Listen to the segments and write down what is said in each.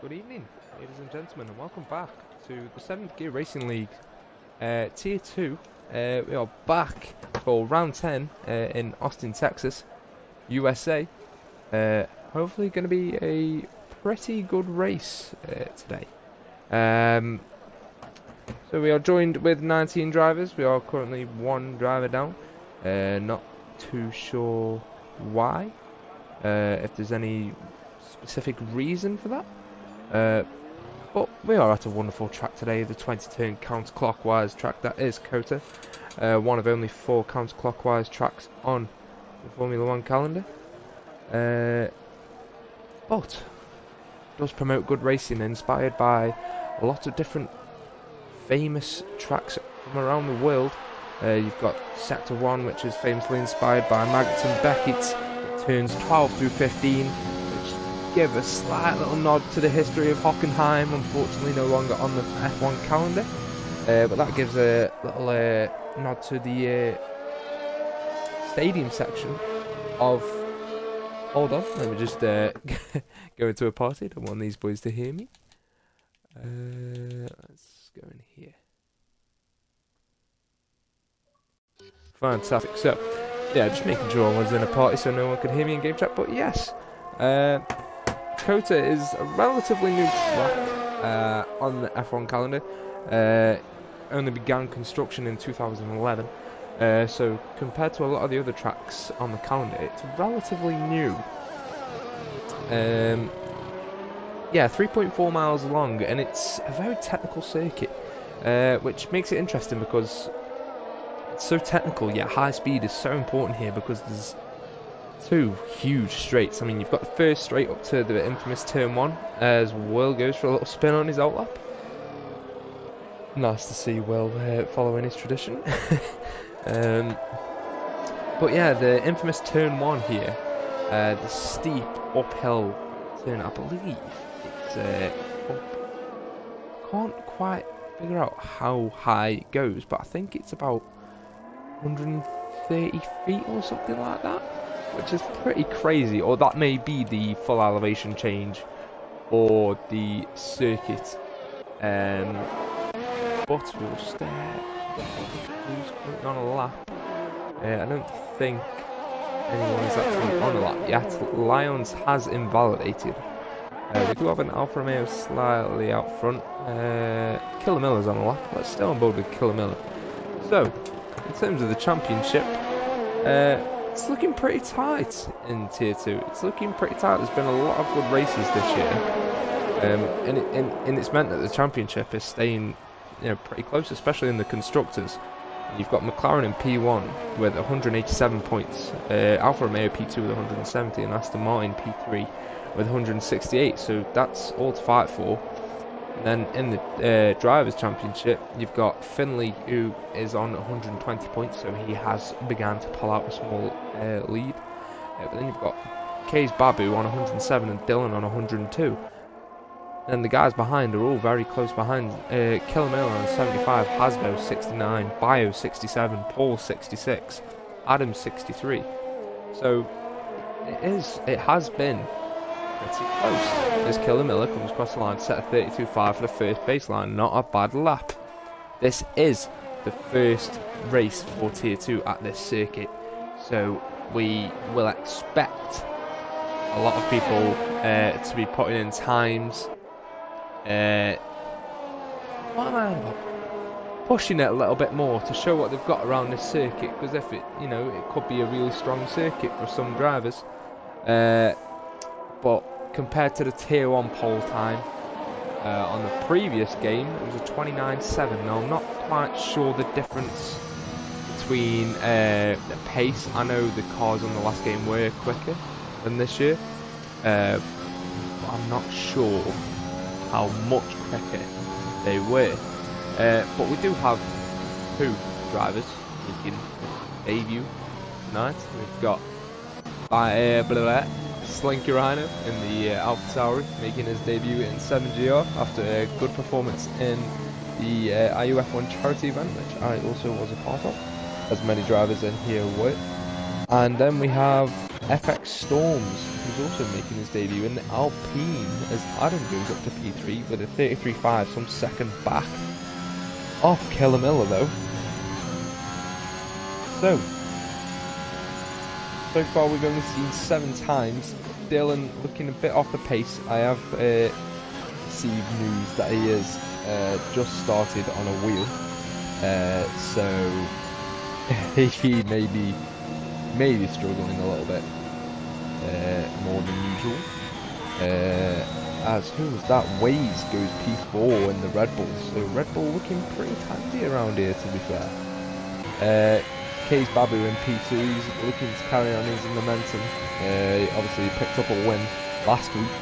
Good evening, ladies and gentlemen, and welcome back to the 7th Gear Racing League Tier 2. We are back for round 10 in Austin, Texas, USA. Hopefully going to be a pretty good race today. So we are joined with 19 drivers. We are currently one driver down. Not too sure why, if there's any specific reason for that. But we are at a wonderful track today, the 20-turn counterclockwise track that is COTA, one of only 4 counterclockwise tracks on the Formula 1 calendar. But does promote good racing, inspired by a lot of different famous tracks from around the world. You've got Sector 1, which is famously inspired by Magnussen Beckett, turns 12 through 15. Give a slight little nod to the history of Hockenheim, unfortunately no longer on the F1 calendar, but that gives a little nod to the stadium section of... Hold on, let me just go into a party. I don't want these boys to hear me. Let's go in here. Fantastic. So yeah, just making sure I was in a party so no one could hear me in game chat, but yes, COTA is a relatively new track on the F1 calendar. Only began construction in 2011, so compared to a lot of the other tracks on the calendar, it's relatively new. Yeah, 3.4 miles long, and it's a very technical circuit, which makes it interesting because it's so technical, yet high speed is so important here because there's 2 huge straights. I mean, you've got the first straight up to the infamous turn 1 as Will goes for a little spin on his outlap. Nice to see Will following his tradition. But yeah, the infamous turn 1 here, the steep uphill turn, I believe it's up. Can't quite figure out how high it goes, but I think it's about 130 feet or something like that, which is pretty crazy. Or that may be the full elevation change or the circuit. But we'll just who's currently on a lap. I don't think anyone is actually on a lap yet. Lyons has invalidated. We do have an Alfa Romeo slightly out front. Killer Miller's on a lap. Let's stay on board with Killer Miller. So, in terms of the championship, it's looking pretty tight in Tier 2. It's looking pretty tight. There's been a lot of good races this year, and it's meant that the championship is staying, pretty close, especially in the constructors. You've got McLaren in P1 with 187 points, Alfa Romeo P2 with 170, and Aston Martin P3 with 168. So that's all to fight for. And then in the Drivers' Championship, you've got Finley, who is on 120 points, so he has begun to pull out a small lead. But then you've got Kays Babu on 107 and Dylan on 102. And the guys behind are all very close behind. Killer Miller on 75, Hasbo 69, Bio 67, Paul 66, Adam 63. So it has been pretty close. As Killer Miller comes across the line, set a 32.5 for the first baseline. Not a bad lap. This is the first race for Tier 2 at this circuit, so we will expect a lot of people to be putting in times. Pushing it a little bit more to show what they've got around this circuit, because if it, it could be a really strong circuit for some drivers. But compared to the Tier 1 pole time on the previous game, it was a 29.7. Now, I'm not quite sure the difference between the pace. I know the cars on the last game were quicker than this year, but I'm not sure how much quicker they were. But we do have 2 drivers making debut tonight. We've got Slinky Rhino in the Alpha Tauri making his debut in 7GR after a good performance in the IUF1 charity event, which I also was a part of, as many drivers in here were. And then we have FX Storms, who's also making his debut in the Alpine, as Adam goes up to P3 with a 33.5, some second back off Killamilla though. So far we've only seen 7 times. Dylan looking a bit off the pace. I have received news that he has just started on a wheel, so he may be struggling a little bit more than usual. As who was that? Waze goes P4 in the Red Bull, so Red Bull looking pretty handy around here, to be fair. K's Babu in P2, he's looking to carry on his momentum. Obviously he picked up a win last week.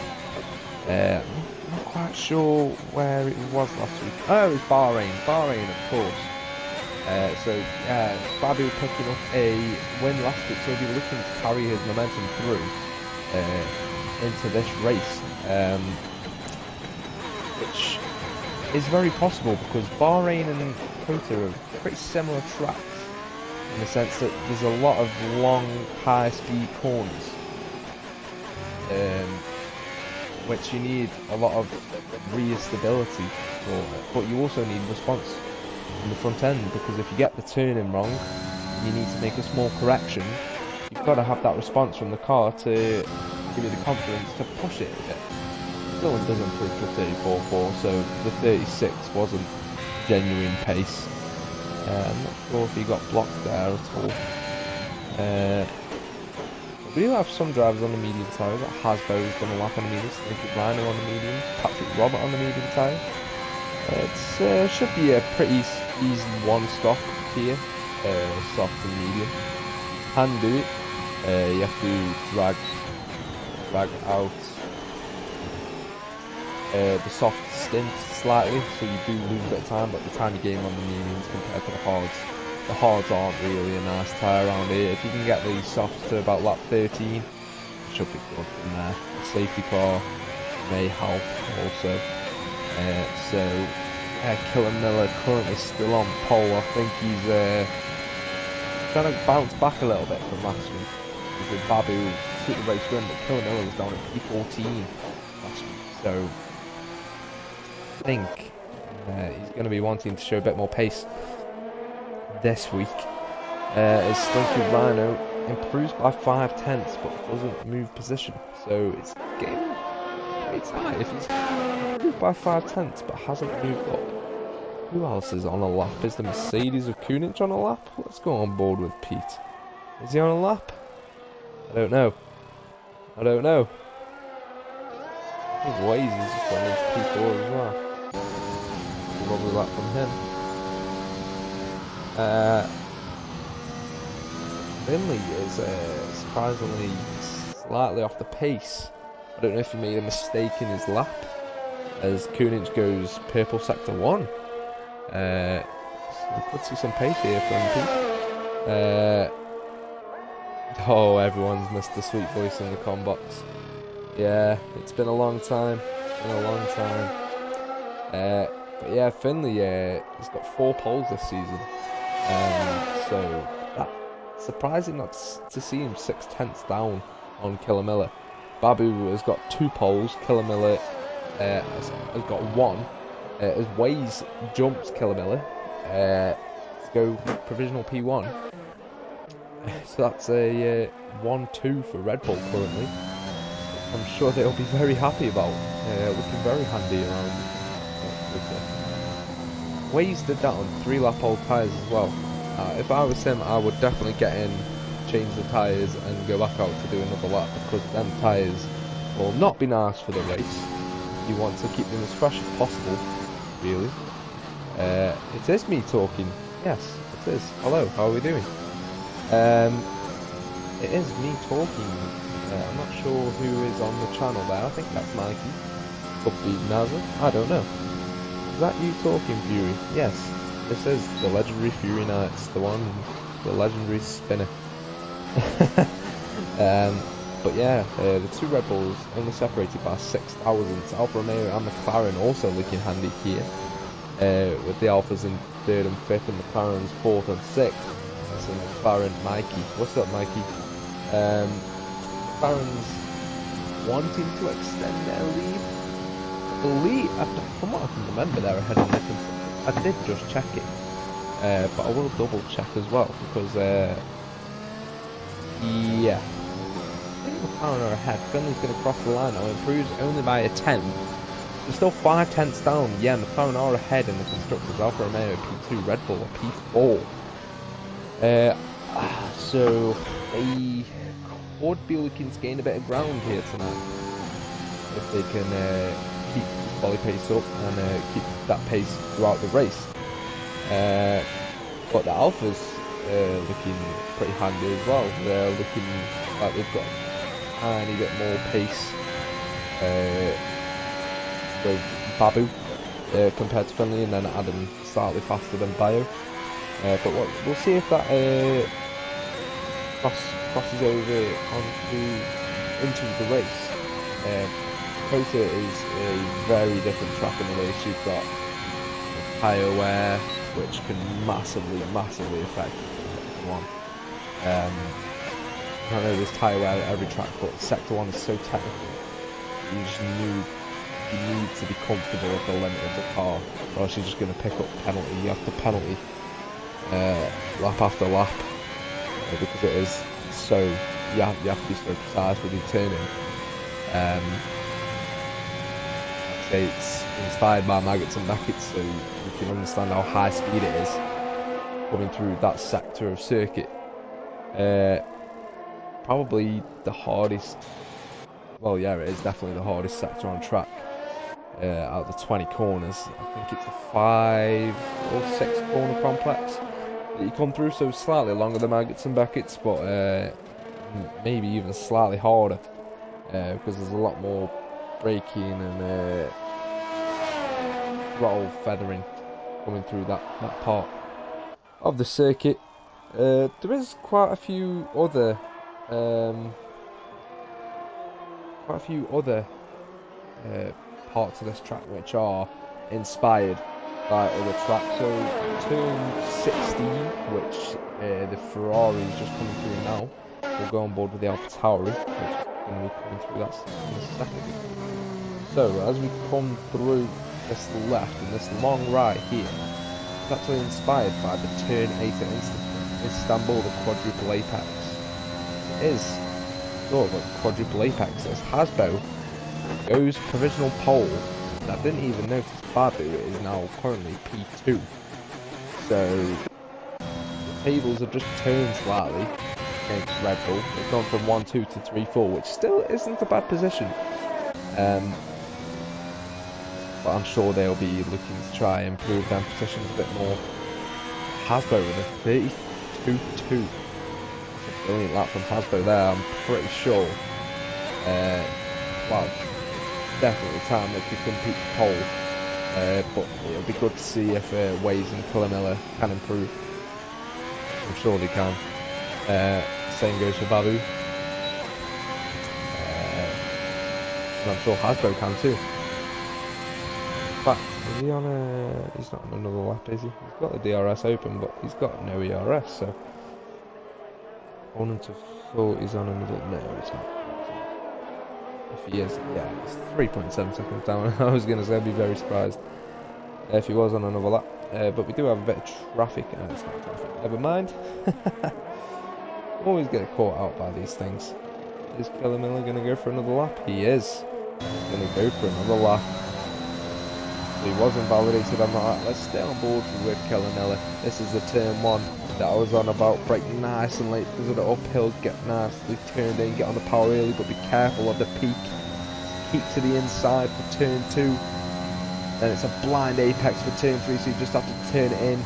I'm not quite sure where it was last week. Oh, it was Bahrain of course. So Babu picking up a win last week, so he'll be looking to carry his momentum through into this race, which is very possible because Bahrain and Kota are pretty similar tracks in the sense that there's a lot of long, high-speed corners, which you need a lot of rear stability for, but you also need response in the front end, because if you get the turning wrong, you need to make a small correction. You've got to have that response from the car to give you the confidence to push it a bit. Dylan does improve to 34.4, so the 36 wasn't genuine pace. I'm not sure if he got blocked there at all. We do have some drivers on the medium tyre. Hasbo's done a lap on the medium, Stinky Rhino on the medium, Patrick Robert on the medium tyre. It should be a pretty easy one stop here, soft and medium. Can do it. You have to drag out the soft stint slightly, so you do lose a bit of time, but the time you gain on the mediums compared to the hards aren't really a nice tyre around here. If you can get these softs to about lap 13, it should be good from there. The safety car may help also. Killamilla currently still on pole. I think he's trying to bounce back a little bit from last week. Because Babu took the race win, but Killamilla was down at P14 last week. So I think he's going to be wanting to show a bit more pace this week. As Slinky Rhino improves by 5/10 but doesn't move position. So it's getting pretty tight. If he's improved by 5/10 but hasn't moved up, who else is on a lap? Is the Mercedes of Kunich on a lap? Let's go on board with Pete. Is he on a lap? I don't know. I think Waze is just on into P4 as well. Probably lap from him. Finley is surprisingly slightly off the pace. I don't know if he made a mistake in his lap as Kunich goes purple sector 1. So we could see some pace here from Pete. Oh, everyone's missed the sweet voice in the com box. Yeah, it's been a long time. But yeah, Finley has got 4 poles this season. So that's surprising not to see him 6/10 down on Killamilla. Babu has got 2 poles. Killamilla has got 1. As Waze jumps Killamilla to go provisional P1. So that's a 1-2 for Red Bull currently. I'm sure they'll be very happy about. Looking very handy around. Waze did that on 3 lap old tyres as well. If I was him, I would definitely get in, change the tyres and go back out to do another lap, because them tyres will not be nice for the race. You want to keep them as fresh as possible, really. It is me talking. Yes, it is. Hello, how are we doing? It is me talking. I'm not sure who is on the channel there. I think that's Mikey. Could be Nazar. I don't know. Is that you talking, Fury? Yes. This is the legendary Fury Knights. The legendary spinner. But yeah, the 2 Red Bulls only separated by 6 thousandths. Alfa Romeo and McLaren also looking handy here. With the Alphas in 3rd and 5th and McLaren's 4th and 6th. So McLaren Mikey. What's up, Mikey? McLaren's wanting to extend their lead. I believe, from what I can remember, they're ahead in the constructors. I did just check it, but I will double check as well because, yeah, I think McLaren are ahead. Finley's going to cross the line now, improves only by a tenth. They're still 5 tenths down. Yeah, McLaren are ahead in the constructors. Alfa Romeo P2, Red Bull P4. So they could be looking to gain a bit of ground here tonight if they can keep the quali pace up and keep that pace throughout the race. But the Alphas looking pretty handy as well. They're looking like they've got a tiny bit more pace with Babu compared to Finley, and then Adam slightly faster than Bio. But we'll see if that crosses over into the race. Kota is a very different track in the race. You've got tyre wear, which can massively affect one. I know there's tyre wear at every track, but Sector 1 is so technical. You need to be comfortable with the limit of the car, or else you're just going to pick up penalty after penalty, lap after lap, because it is so, you have to be so precise with your turning. It's inspired by Maggots and Beckett, so you can understand how high speed it is coming through that sector of circuit. Probably the hardest, well yeah, it is definitely the hardest sector on track. Out of the 20 corners, I think it's a 5 or 6 corner complex that you come through, so slightly longer than Maggots and Beckett's, but maybe even slightly harder, because there's a lot more braking and throttle feathering coming through that part of the circuit. There is quite a few other parts of this track which are inspired by other tracks. So turn 16, which the Ferrari is just coming through now, will go on board with the AlphaTauri, which is going to be coming through that in a second. So as we come through this left and this long right here, it's actually inspired by the turn 8 at Istanbul, the quadruple apex. It is sort of a quadruple apex as Hasbo goes provisional pole. I didn't even notice Babu is now currently P2. So the tables have just turned slightly against Red Bull. They've gone from 1-2 to 3-4, which still isn't a bad position. But I'm sure they'll be looking to try and improve their positions a bit more. Hasbo with a 32.2. A brilliant lap from Hasbo there, I'm pretty sure. Well, definitely time they could compete for pole. But it'll be good to see if Waze and Killamilla can improve. I'm sure they can. Same goes for Babu. And I'm sure Hasbo can too. In fact, is he on a... he's not on another lap, is he? He's got the DRS open, but he's got no ERS, so... Opponent of thought he's on another... no, he's not. If he is, yeah, it's 3.7 seconds down. I was going to say, I'd be very surprised if he was on another lap. But we do have a bit of traffic. It's not traffic, never mind. Always get caught out by these things. Is Killamilla going to go for another lap? He is going to go for another lap. So he was invalidated on that. Let's stay on board with Killamilla. This is the turn 1 that I was on about. Brake nice and late because of the uphill. Get nicely turned in, get on the power early, but be careful of the peak. Keep to the inside for turn 2. Then it's a blind apex for turn 3, so you just have to turn it in.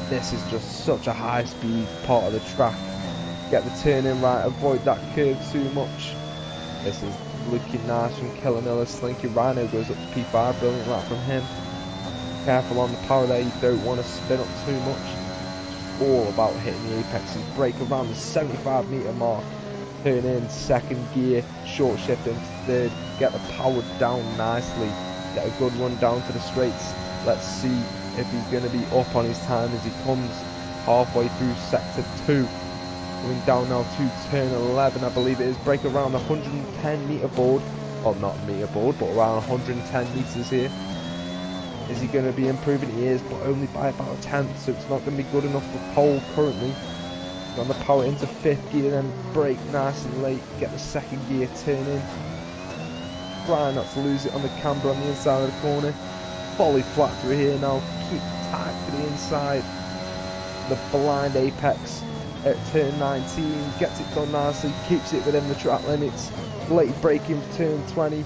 This is just such a high speed part of the track. Get the turn in right, avoid that curve too much. This is looking nice from Killamilla. Slinky Rhino goes up to P5, brilliant lap from him. Careful on the power there, you don't want to spin up too much. It's all about hitting the apexes. Brake around the 75 metre mark. Turn in, second gear, short shift into third. Get the power down nicely. Get a good run down to the straights. Let's see if he's going to be up on his time as he comes halfway through sector 2. Going down now to turn 11, I believe it is. Brake around the 110 metre board. Well, not metre board, but around 110 metres here. Is he going to be improving? He is, but only by about a tenth, so it's not going to be good enough for pole currently. On the power into 5th gear, then brake nice and late, get the 2nd gear turn in. Try not to lose it on the camber on the inside of the corner. Fully flat through here now, keep tight to the inside. The blind apex at turn 19, gets it done nicely, keeps it within the track limits. Late braking for turn 20,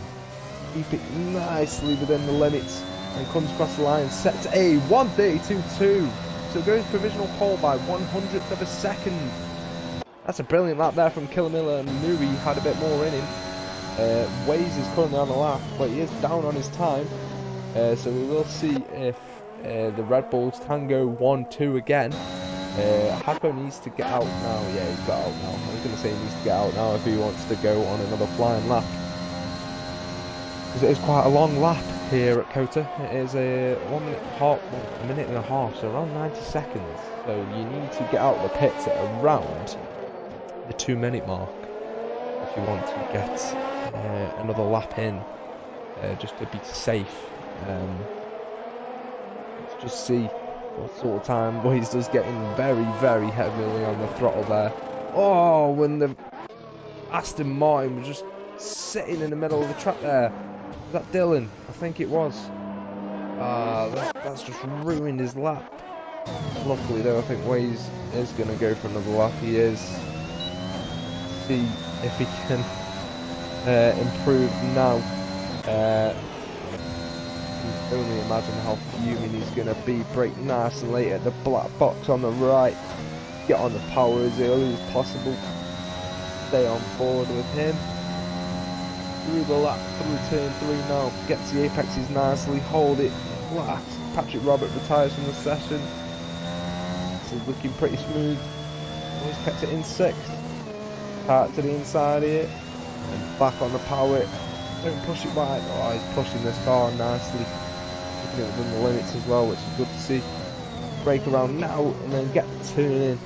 keep it nicely within the limits, and comes across the line, sets a 1:32.2. So goes provisional pole by 100th of a second. That's a brilliant lap there from Killamilla, and knew he had a bit more in him. Waze is currently on the lap, but he is down on his time. So we will see if the Red Bulls can go 1-2 again. Hasbro needs to get out now. Yeah, he's got out now. I was going to say he needs to get out now if he wants to go on another flying lap. Because it is quite a long lap here at COTA. It is a 1 minute a minute and a half, so around 90 seconds. So you need to get out of the pits at around the 2 minute mark if you want to get another lap in, just to be safe. Let's just see what sort of time Waze does, getting very, very heavily on the throttle there. Oh, when the Aston Martin was just sitting in the middle of the track there. Was that Dylan? I think it was. That's just ruined his lap. Luckily though, I think Waze is going to go for another lap. He is. See if he can improve now. Only imagine how fuming he's going to be. Brake nice and late at the black box on the right. Get on the power as early as possible. Stay on board with him. Through the lap, through turn 3 now. Gets the apexes nicely. Hold it flat. Patrick Robert retires from the session. This is looking pretty smooth. Always kept it in 6th. Tight to the inside here. And back on the power. Don't push it wide. Oh, he's pushing this car nicely. Keeping it within the limits as well, which is good to see. Brake around now and then get the turn in.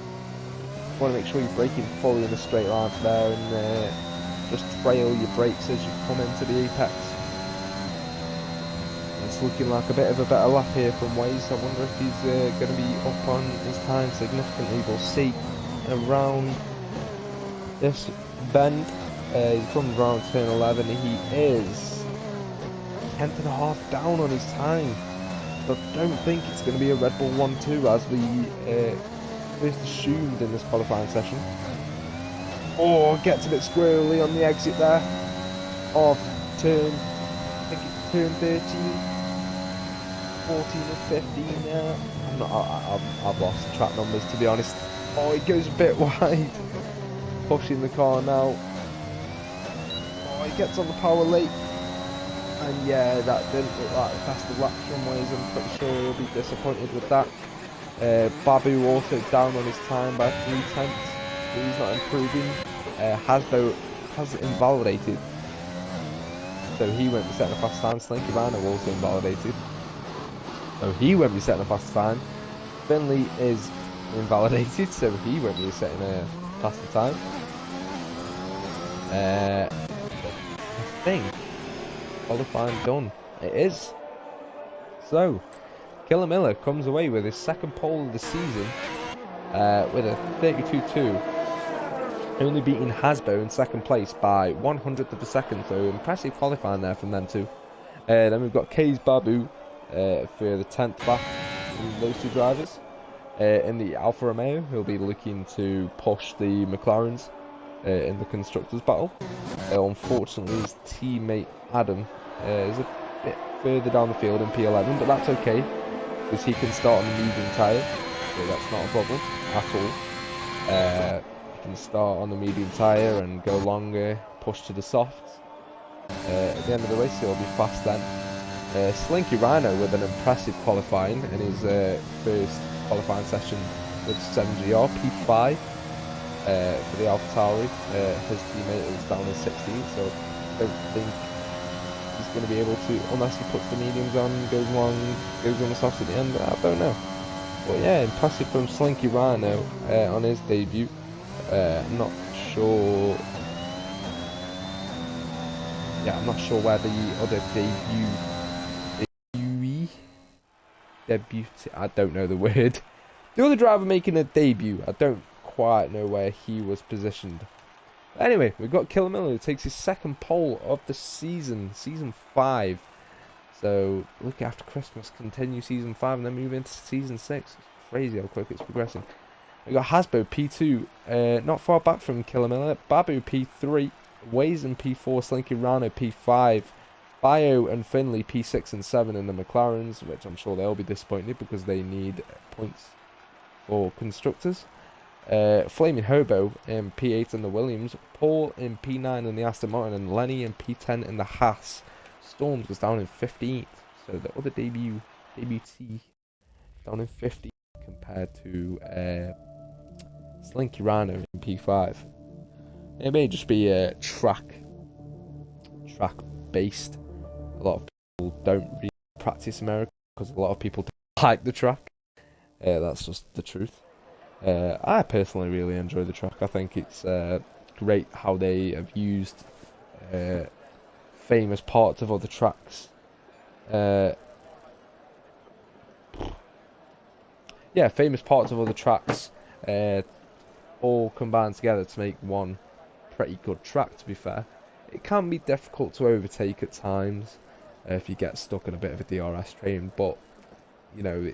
Want to make sure you're braking fully in a straight line for there, and just trail your brakes as you come into the apex. It's looking like a bit of a better lap here from Waze. I wonder if he's going to be up on his time significantly. We'll see around this bend. He's coming around turn 11. He is 10th and a half down on his time. But I don't think it's going to be a Red Bull 1-2 as we first assumed in this qualifying session. Oh, gets a bit squirrely on the exit there. Off turn, I think it's turn 13, 14 or 15 now. I've lost track numbers, to be honest. Oh, he goes a bit wide. Pushing the car now. Oh, he gets on the power late. And yeah, that didn't look like the faster lap from Waze. I'm pretty sure he'll be disappointed with that. Babu also down on his time by 3 tenths. So he's not improving. Hasbro has invalidated. So he won't be setting a fast time. Slinky Rhino also invalidated. So he won't be setting a fast time. Finley is invalidated, so he won't be setting a faster time. I think qualifying done. It is. So Killamilla comes away with his 2nd pole of the season with a 32.2. Only beating Hasbro in 2nd place by 100th of a second. So impressive qualifying there from them too. Then we've got Kays Babu for the 10th back. Those 2 drivers. In the Alfa Romeo, he'll be looking to push the McLarens in the Constructors' battle. Unfortunately, his teammate Adam is a bit further down the field in P11, but that's okay, because he can start on the medium tyre, so that's not a problem at all. He can start on the medium tyre and go longer, push to the softs. At the end of the race, he'll be fast then. Slinky Rhino with an impressive qualifying in his first qualifying session with 7GR, P5 for the AlphaTauri. His teammate is down in 16th, so I don't think he's going to be able to, unless he puts the mediums on, goes long, goes on the softs at the end. I don't know. But yeah, impressive from Slinky Rhino on his debut. I'm not sure. Yeah, I'm not sure where the other debut. I don't know the word. The other driver making a debut. I don't quite know where he was positioned. But anyway, we've got Killer Miller who takes his second pole of the season, season 5. So look after Christmas, continue season 5 and then move into season 6. It's crazy how quick it's progressing. We got Hasbo P2, not far back from Killer Miller. Babu P3, Wazen P4, Slinky Rano P5, Bio and Finley P6 and 7 in the McLarens, which I'm sure they'll be disappointed because they need points for constructors. Flaming Hobo in P8 in the Williams, Paul in P9 in the Aston Martin, and Lenny in P10 in the Haas. Storms was down in 15th, so the other debutee down in 15th compared to Slinky Rhino in P5. It may just be track based. A lot of people don't really practice America because a lot of people don't like the track. That's just the truth. I personally really enjoy the track. I think it's great how they have used famous parts of other tracks. Famous parts of other tracks all combined together to make one pretty good track, to be fair. It can be difficult to overtake at times if you get stuck in a bit of a DRS train, but you know,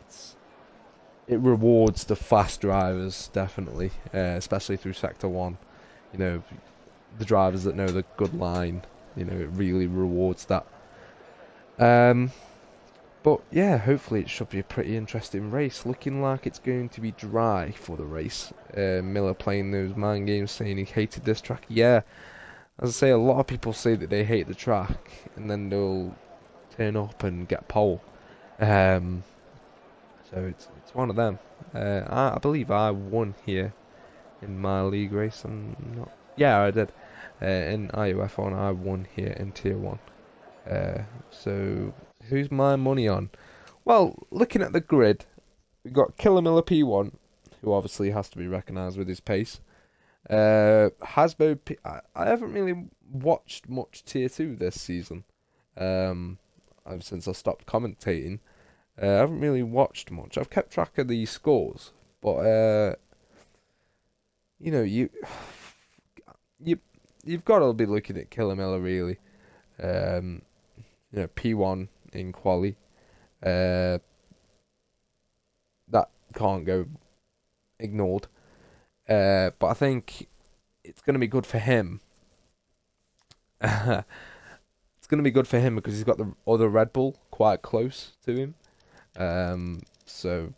it rewards the fast drivers, definitely, especially through Sector 1. You know, the drivers that know the good line, you know, it really rewards that. But yeah, hopefully it should be a pretty interesting race. Looking like it's going to be dry for the race. Miller playing those mind games saying he hated this track. Yeah, as I say, a lot of people say that they hate the track and then they'll turn up and get pole. So it's one of them. I believe I won here in my league race. I'm not. Yeah, I did. In IUF1, I won here in Tier 1. So who's my money on? Well, looking at the grid, we've got Killer Miller P1, who obviously has to be recognised with his pace. Hasbo P. I haven't really watched much Tier 2 this season. Since I stopped commentating. I haven't really watched much. I've kept track of the scores, but you know, you've got to be looking at Killer Miller really. You know, P1 in quali. That can't go ignored. But I think it's going to be good for him. It's going to be good for him because he's got the other Red Bull quite close to him. So,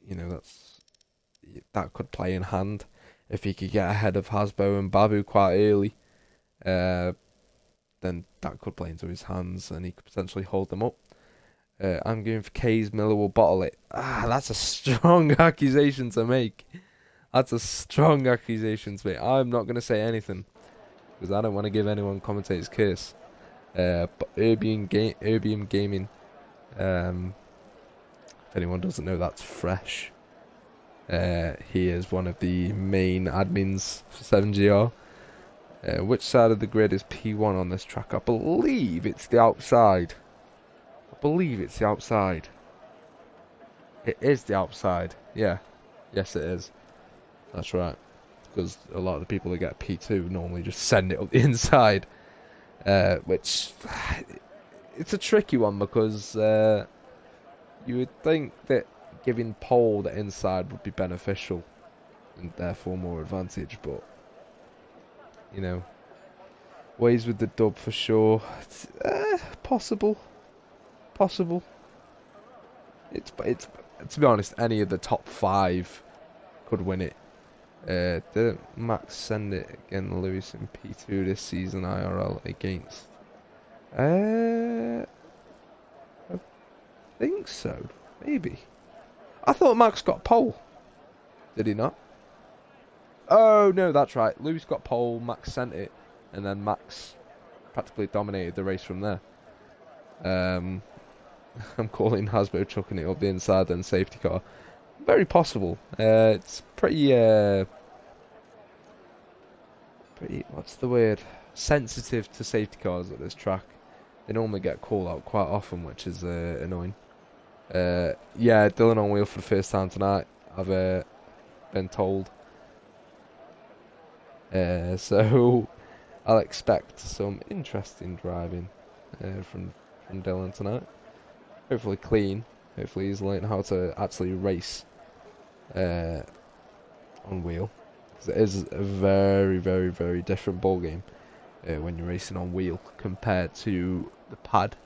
you know, that could play in hand if he could get ahead of Hasbo and Babu quite early. Then that could play into his hands and he could potentially hold them up. I'm going for K's. Miller will bottle it. That's a strong accusation to make. That's a strong accusation to make. I'm not going to say anything because I don't want to give anyone commentator's curse. But Erbium Gaming, if anyone doesn't know, that's Fresh. He is one of the main admins for 7GR. Which side of the grid is P1 on this track? I believe it's the outside. It is the outside. Yeah. Yes, it is. That's right. Because a lot of the people that get P2 normally just send it up the inside. Which, it's a tricky one because you would think that giving pole the inside would be beneficial and therefore more advantage, but you know, ways with the dub for sure. It's, possible. It's to be honest, any of the top 5 could win it. Didn't Max send it again, Lewis in P2 this season IRL against? I think so. Maybe. I thought Max got pole. Did he not? Oh no, that's right. Lewis got pole, Max sent it, and then Max practically dominated the race from there. I'm calling Hasbo chucking it up the inside and safety car. Very possible. It's pretty pretty, what's the word? Sensitive to safety cars at this track. They normally get called out quite often, which is annoying. Yeah, Dylan on wheel for the first time tonight, I've been told. So I'll expect some interesting driving from Dylan tonight. Hopefully clean. Hopefully he's learned how to actually race on wheel. Because it is a very, very, very different ball game when you're racing on wheel compared to the pad.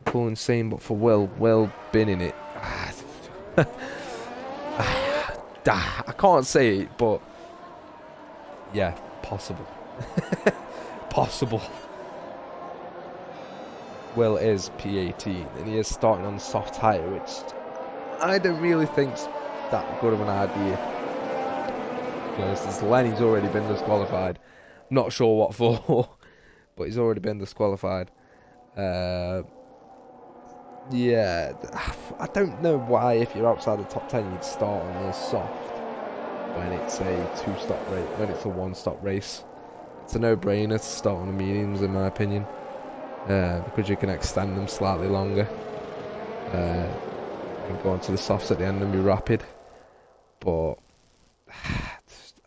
Cool and same, but for Will been in it. I can't say it, but yeah, possible. Possible. Will is P18 and he is starting on the soft tyre, which I don't really think's that good of an idea. Because Lenny's already been disqualified. Not sure what for, but he's already been disqualified. Yeah, I don't know why if you're outside the top 10 you'd start on the soft when it's a two-stop race, when it's a one-stop race. It's a no-brainer to start on the mediums in my opinion, because you can extend them slightly longer and go on to the softs at the end and be rapid. But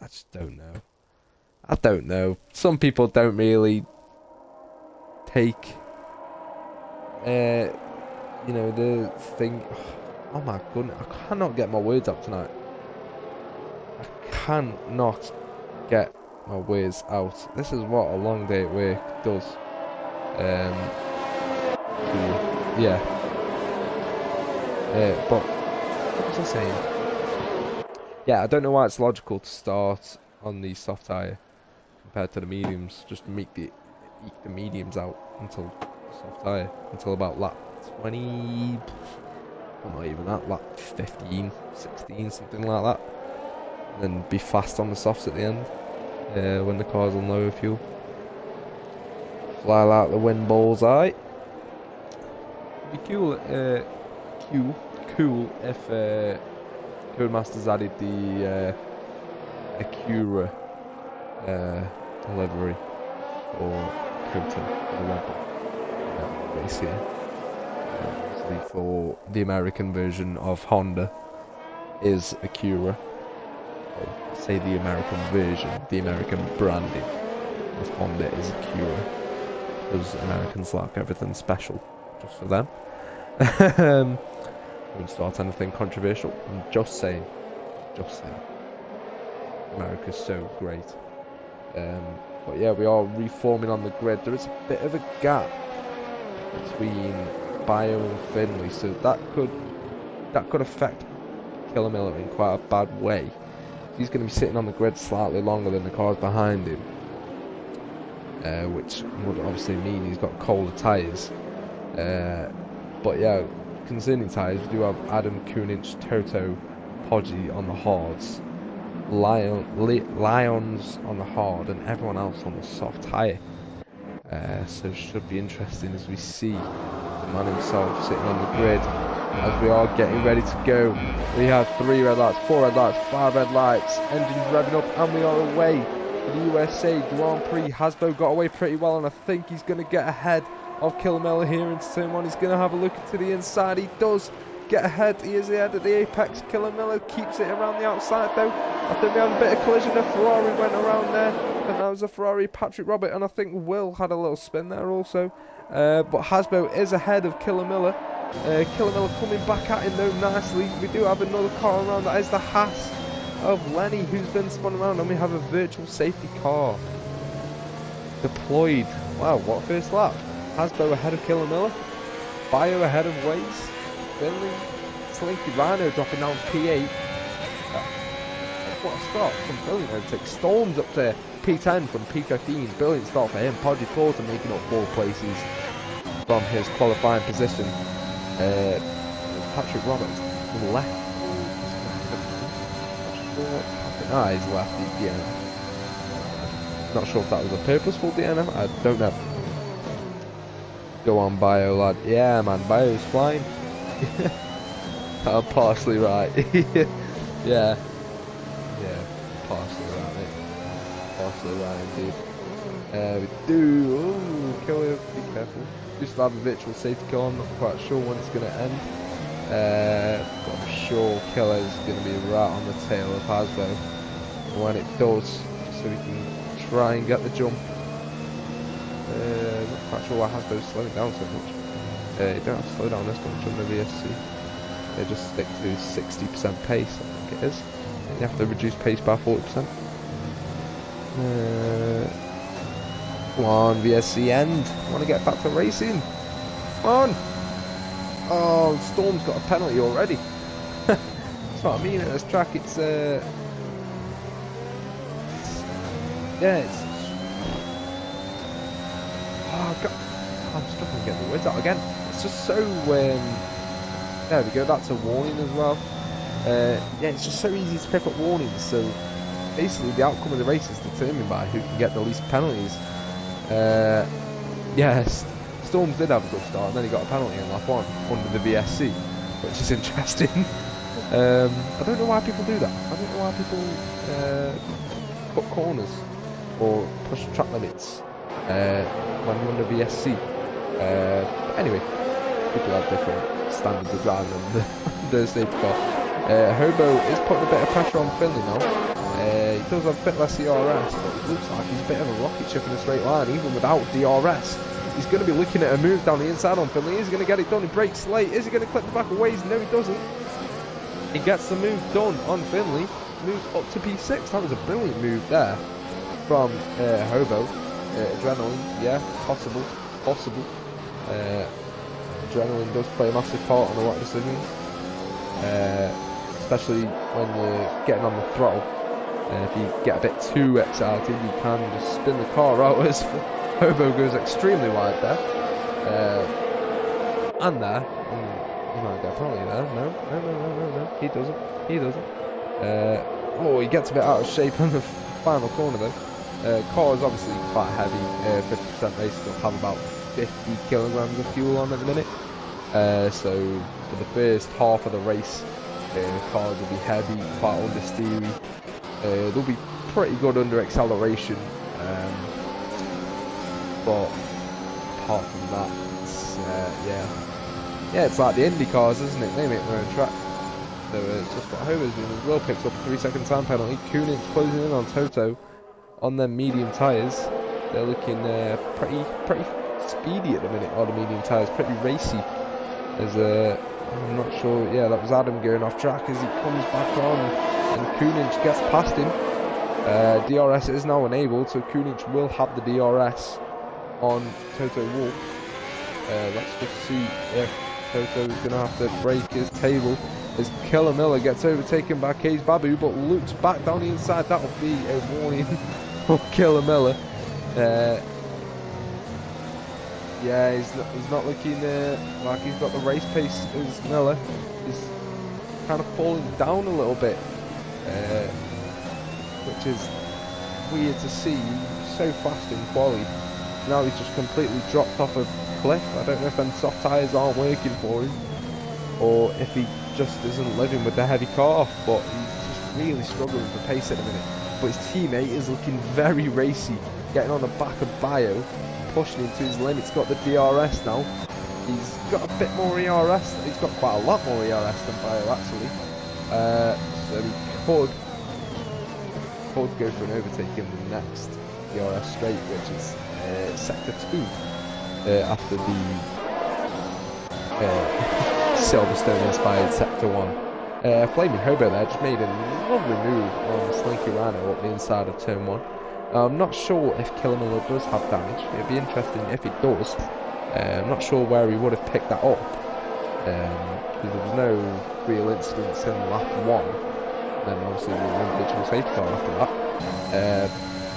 I just don't know. I don't know. Some people don't really take you know, the thing. Oh my goodness, I cannot get my words out tonight. I cannot get my words out. This is what a long day at work does. Yeah. But what was I saying? Yeah, I don't know why it's logical to start on the soft tyre compared to the mediums. Just eke the mediums out until soft tyre until about lap 20, well, not even that, lap 15, 16, something like that. And then be fast on the softs at the end when the car's on lower fuel. Fly like the wind bullseye. It'd be cool if Codemasters added the Acura livery or Coating or Red Bull race here. For the American version of Honda is Acura. Or say the American version, the American branding of Honda is Acura. Because Americans like everything special, just for them. Wouldn't start anything controversial. I'm just saying. America's so great. But yeah, we are reforming on the grid. There is a bit of a gap between Bio and Finley, so that could affect Killer Miller in quite a bad way. He's going to be sitting on the grid slightly longer than the cars behind him, which would obviously mean he's got colder tyres. But yeah, concerning tyres, we do have Adam Kunich, Toto, Podgy on the hards, Lions on the hard, and everyone else on the soft tyre. So it should be interesting as we see the man himself sitting on the grid as we are getting ready to go. We have 3 red lights, 4 red lights, 5 red lights, engines revving up, and we are away for the USA Grand Prix. Hasbo got away pretty well, and I think he's going to get ahead of Killamella here into turn 1. He's going to have a look to the inside. He does get ahead. He is ahead at the apex. Killamella keeps it around the outside though. I think we had a bit of collision. A Ferrari went around there, and that was a Ferrari Patrick Robert, and I think Will had a little spin there also. But Hasbo is ahead of Killamella. Killamella coming back at him though nicely. We do have another car around. That is the Haas of Lenny, who's been spun around, and we have a virtual safety car deployed. Wow, what first lap? Hasbo ahead of Killamella. Bio ahead of Waze. Finley, Slinky Rhino dropping down P8. What a start from Brilliant Robotics. Storms up to P10 from P15. Brilliant start for him. Podgy Porter making up 4 places from his qualifying position. Patrick Roberts to the left. He's left the DNF. Not sure if that was a purposeful DNF. I don't know. Go on, Bio, lad. Yeah, man, Bio's flying. I'm partially right. Yeah. Partially right indeed. We do. Oh, Killer, be careful. Just have a virtual safety car. I'm not quite sure when it's going to end. But I'm sure Killer is going to be right on the tail of Hasbro when it does, so we can try and get the jump. Not quite sure why Hasbro's slowing down so much. You don't have to slow down this much on the VSC. They just stick to 60% pace, I think it is. You have to reduce pace by 40%. Come on, VSC end. I want to get back to racing. Come on. Oh, Storm's got a penalty already. That's what I mean at this track. It's yeah, it's. Oh God, I'm struggling to get the words out again. It's just so. There we go. That's a warning as well. Yeah, it's just so easy to pick up warnings. So basically, the outcome of the race is determined by who can get the least penalties. Yes, Storms did have a good start, and then he got a penalty in lap 1 under the VSC, which is interesting. I don't know why people do that. I don't know why people cut corners or push track limits when you're under VSC. Anyway, people have different standards of driving on the safety car. Hobo is putting a bit of pressure on Finley now. He does have a bit less DRS, but it looks like he's a bit of a rocket ship in a straight line, even without DRS. He's going to be looking at a move down the inside on Finley. Is he going to get it done? He breaks late. Is he going to clip the back of Waze? No, he doesn't. He gets the move done on Finley. Moves up to P6. That was a brilliant move there from Hobo. Adrenaline, yeah, possible. Adrenaline does play a massive part on a lot of decisions, especially when you're getting on the throttle. If you get a bit too excited, you can just spin the car out as Hobo goes extremely wide there. And there. He might get a penalty there. No. He doesn't. Oh, he gets a bit out of shape on the final corner though. Car is obviously quite heavy. 50% race will have about 50 kilograms of fuel on at the minute. So for the first half of the race, cars will be heavy, quite understeery. They'll be pretty good under acceleration, but apart from that, it's, yeah, it's like the Indy cars, isn't it? They make their own track. So it's just what Hobo's doing as well. Picks up a 3-second time penalty. Koenig closing in on Toto on their medium tyres. They're looking pretty speedy at the minute on the medium tyres, pretty racy. As I'm not sure. Yeah, that was Adam going off track as he comes back on, and Koenig gets past him. DRS is now enabled, so Koenig will have the DRS on Toto Wolff. Let's just see if Toto is going to have to break his table as Killer Miller gets overtaken by Cage Babu, but loops back down the inside. That will be a warning for Killer Miller. Yeah, he's not looking like he's got the race pace as Miller. He's kind of falling down a little bit, which is weird to see. He's so fast in quali. Now he's just completely dropped off a cliff. I don't know if them soft tyres aren't working for him, or if he just isn't living with the heavy car, but he's just really struggling for pace at the minute. But his teammate is looking very racy, getting on the back of Bio, pushing him to his limits. Got the DRS now. He's got a bit more ERS. He's got quite a lot more ERS than Bio actually. So he could go for an overtake in the next ERS straight, which is sector 2 after the Silverstone inspired sector 1. Flaming Hobo there just made a lovely move on Slinky Rhino up the inside of turn 1. I'm not sure if Killer Miller does have damage. It'd be interesting if he does. I'm not sure where he would have picked that up, because there was no real incidents in lap 1. Then obviously we were individual safety car after that.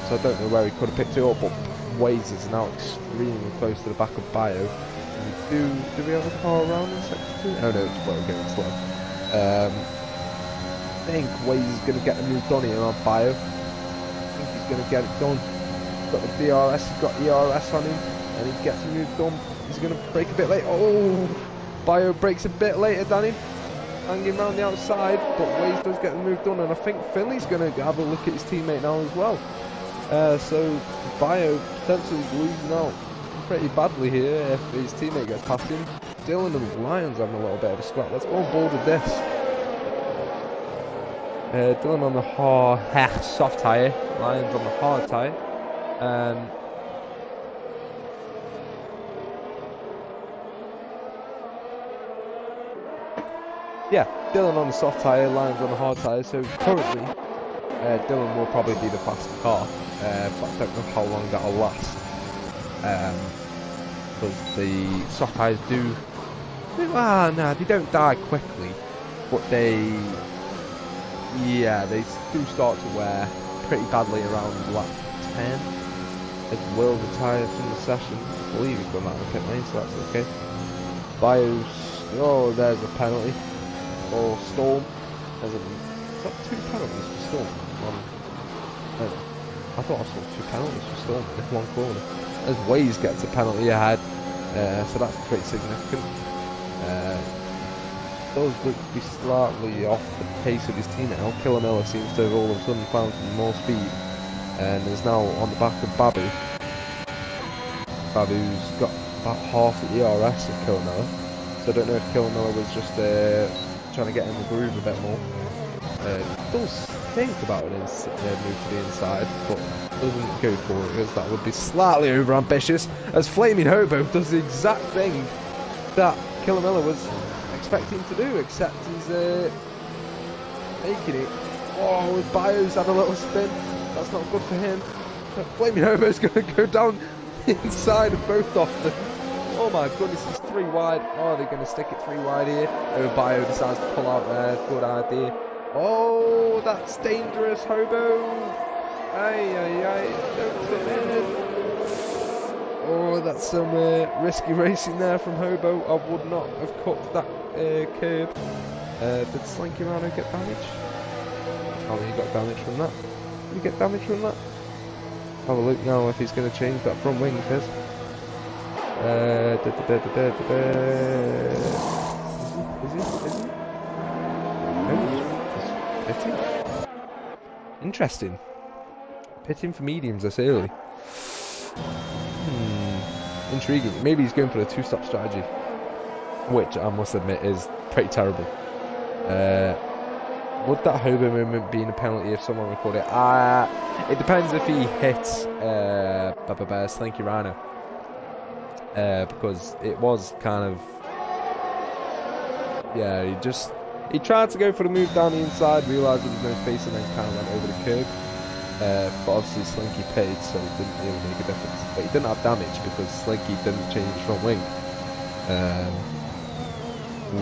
So I don't know where he could have picked it up, but Waze is now extremely close to the back of Bio. Do we have a car around in sector 2? Oh no, it's well, we're going slow. I think Waze is going to get the move done here on Bio. I think he's going to get it done. He's got the DRS, he's got ERS on him, and he gets the move done. He's going to break a bit late. Oh, Bio breaks a bit later than him, hanging around the outside, but Waze does get the move done, and I think Finley's going to have a look at his teammate now as well. So Bio potentially losing out pretty badly here if his teammate gets past him. Dylan and Lions having a little bit of a scrap. Let's go on board with this. Dylan on the soft tyre, Lions on the hard tyre. Yeah, Dylan on the soft tyre, Lions on the hard tyre. So currently, Dylan will probably be the faster car, but I don't know how long that'll last. Because the soft tyres do, well, no, they don't die quickly, but they do start to wear pretty badly around lap 10. As Will retired from the session. I believe he's gone out of the pit lane, so that's okay. Bios, oh, there's a penalty. Or Storm. Is that 2 penalties for Storm? I thought I saw 2 penalties for Storm in one corner. As Waze gets a penalty ahead, so that's pretty significant. Does look to be slightly off the pace of his team now. Killamilla seems to have all of a sudden found some more speed and is now on the back of Babu. Babu's got about half the ERS of Killamilla, so I don't know if Killamilla was just trying to get in the groove a bit more. Does think about it move to the inside, but doesn't go for it because that would be slightly over ambitious. As Flaming Hobo does the exact thing that Killamilla was expecting to do, except he's making it. Oh, with Bios had a little spin. That's not good for him. But Flaming Hobo's going to go down the inside of both of them. Oh my goodness, it's 3 wide. Oh, they're going to stick it 3 wide here. Bio decides to pull out there. Good idea. Oh, that's dangerous, Hobo. Ay. Don't fit in. Oh, that's some risky racing there from Hobo. I would not have cut that curb. Did Slinky Rhino get damage? Oh, he got damage from that. Did he get damage from that? Have a look now if he's going to change that front wing, Fizz. Is he? No, he's pitting. Interesting. Pitting for mediums this early. Intriguing. Maybe he's going for a 2-stop strategy, which I must admit is pretty terrible. Would that Hobo movement be a penalty if someone recorded it? It depends if he hits Slinky Rhino. Because it was kind of, yeah, he tried to go for the move down the inside, realised there was no space, and then kind of went over the curb. But obviously Slinky paid, so it didn't really make a difference. But he didn't have damage because Slinky didn't change his front wing.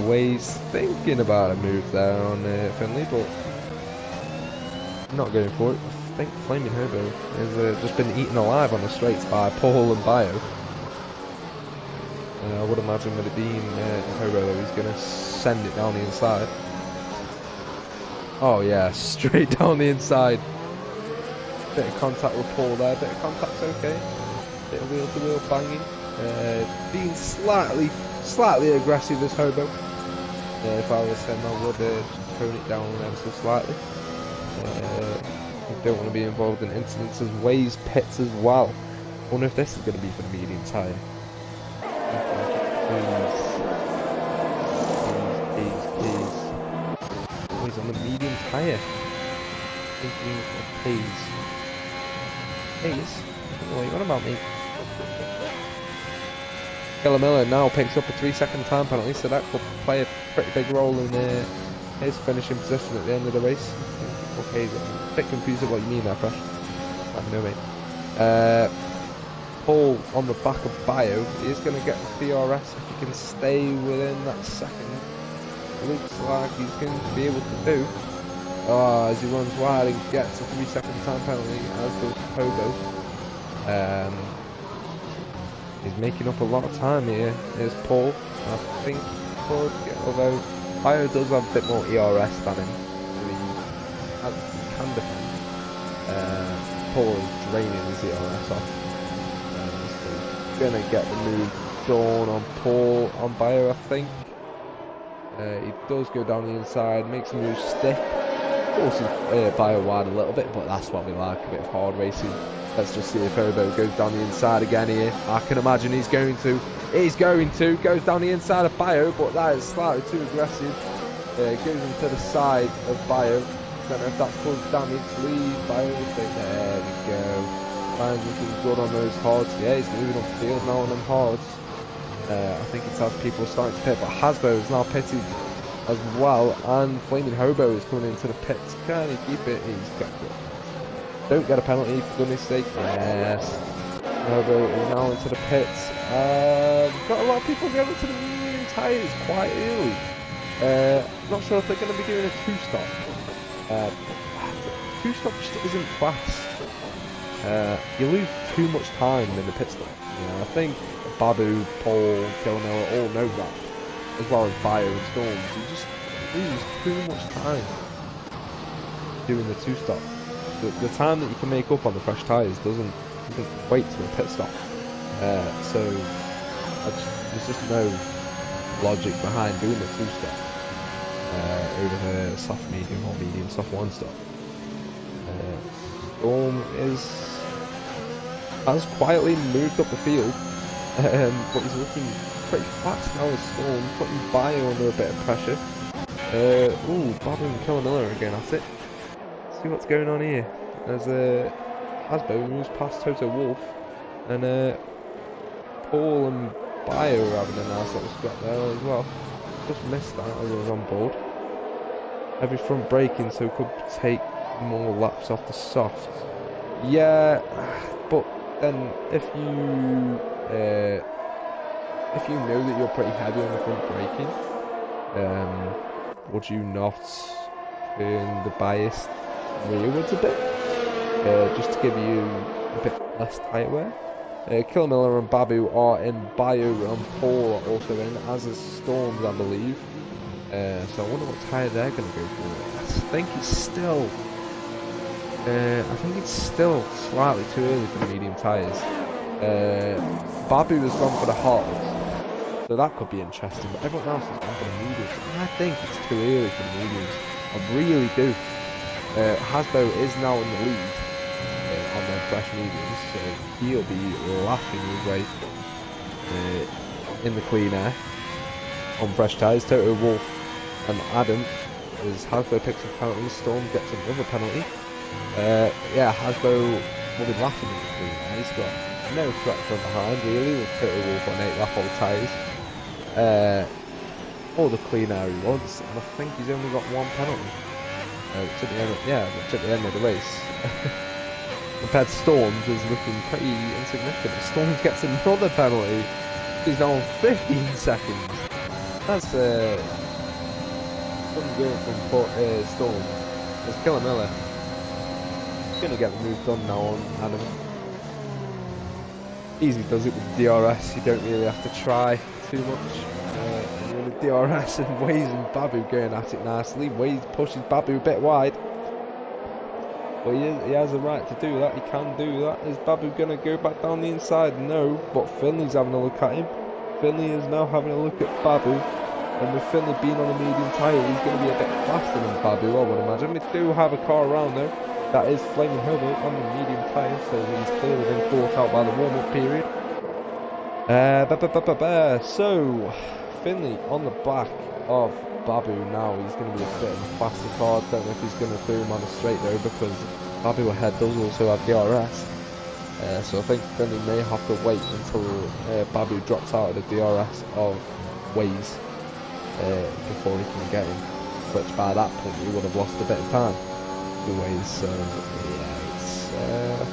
Ways thinking about a move there on Finley, but not going for it. I think Flaming Hobo has just been eaten alive on the straights by Paul and Bio. I would imagine with it being Hobo though, he's going to send it down the inside. Oh yeah, straight down the inside. Bit of contact with Paul there, bit of contact's okay. Bit of wheel-to-wheel banging. Being slightly aggressive as Hobo. If I was him, I would tone it down ever so slightly. I don't want to be involved in incidents as Waze pits as well. I wonder if this is going to be for the medium tyre. Please. Oh, he's on the medium tyre. Please. I don't know what you're on about, mate. Killamilla now picks up a 3-second time penalty, so that could play a pretty big role in his finishing position at the end of the race. Okay, I'm a bit confused with what you mean there, Fresh. Let me know, mate. Paul on the back of Bio is going to get the DRS if he can stay within that second. Looks like he's going to be able to do. As he runs wide and gets a 3-second time penalty, as does Hobo. He's making up a lot of time here. Here's Paul. I think Paul, although Bio does have a bit more ERS than him, so he can defend. Paul is draining his ERS off. Gonna get the move done on Paul, on Bio, I think. He does go down the inside, makes the move stick. Forces Bio wide a little bit, but that's what we like, a bit of hard racing. Let's just see if Hobo goes down the inside again here. I can imagine he's going to. He's going to. Goes down the inside of Bio, but that is slightly too aggressive. Goes into the side of Bio. Don't know if that's caused damage. Lead Bio. There we go. Finds looking good on those hards. Yeah, he's moving off the field now on them hards. I think it's as people are starting to pit, but Hasbo is now pitted as well, and Flaming Hobo is coming into the pits. Can he keep it? He's got it. Don't get a penalty, for goodness sake. Yes. Hobo is now into the pits. Got a lot of people going to the medium tyres quite early. Not sure if they're going to be doing a two-stop. Two-stop just isn't fast. You lose too much time in the pit stop. I think Babu, Paul, Kilmiller all know that, as well as Bio and Storms. You just lose too much time doing the two-stop. The time that you can make up on the fresh tyres doesn't wait to a pit stop. So there's just no logic behind doing the two-stop over the soft medium or medium soft one stop. Storm has quietly moved up the field, but he's looking pretty fast now as Storm, putting Bio under a bit of pressure. Ooh, Babu and Kilmiller again at it. See what's going on here. As Hasbo moves past Toto Wolff, and Paul and Bio are having a nice little scrap there as well. Just missed that as I was on board. Heavy front braking, so could take more laps off the soft. Yeah, but then if you know that you're pretty heavy on the front braking, would you not turn the bias rearwards a bit, just to give you a bit less tyre wear? Kilmiller and Babu are in, Bio and Paul are also in, as is Storms, I believe. So I wonder what tyre they're going to go for. I think it's still slightly too early for the medium tyres. Babu has gone for the hards, so that could be interesting, but everyone else has gone for the mediums. I think it's too early for the mediums. I really do. Hasbo is now in the lead on their fresh mediums, so he'll be laughing his way in the clean air on fresh tyres. Toto Wolff and Adam, as Hasbo picks up penalties, Storm gets another penalty. Yeah, Hasbo will be laughing in the clean air. He's got no threat from behind really, with Toto Wolff on 8 lap old tyres. All the clean air he wants, and I think he's only got one penalty. Which at the end of the race. Compared to Storms is looking pretty insignificant. Storms gets another penalty. He's now on 15 seconds. That's some good from Storms. There's Kilmiller. Gonna get the move done now on Adam. Easy does it with DRS. You don't really have to try too much. With DRS and Waze and Babu going at it nicely. Waze pushes Babu a bit wide. But he has a right to do that. He can do that. Is Babu going to go back down the inside? No. But Finley's having a look at him. Finley is now having a look at Babu. And with Finley being on a medium tyre, he's going to be a bit faster than Babu, I would imagine. We do have a car around though. That is Flaming Hobo on the medium tyre. So he's clearly been caught out by the warm-up period. So Finley on the back of Babu now. He's going to be a bit of a faster car. Don't know if he's going to do him on a straight though, because Babu ahead does also have DRS. So I think Finley may have to wait until Babu drops out of the DRS of Waze before he can get him. Which by that point he would have lost a bit of time to Waze. So yeah,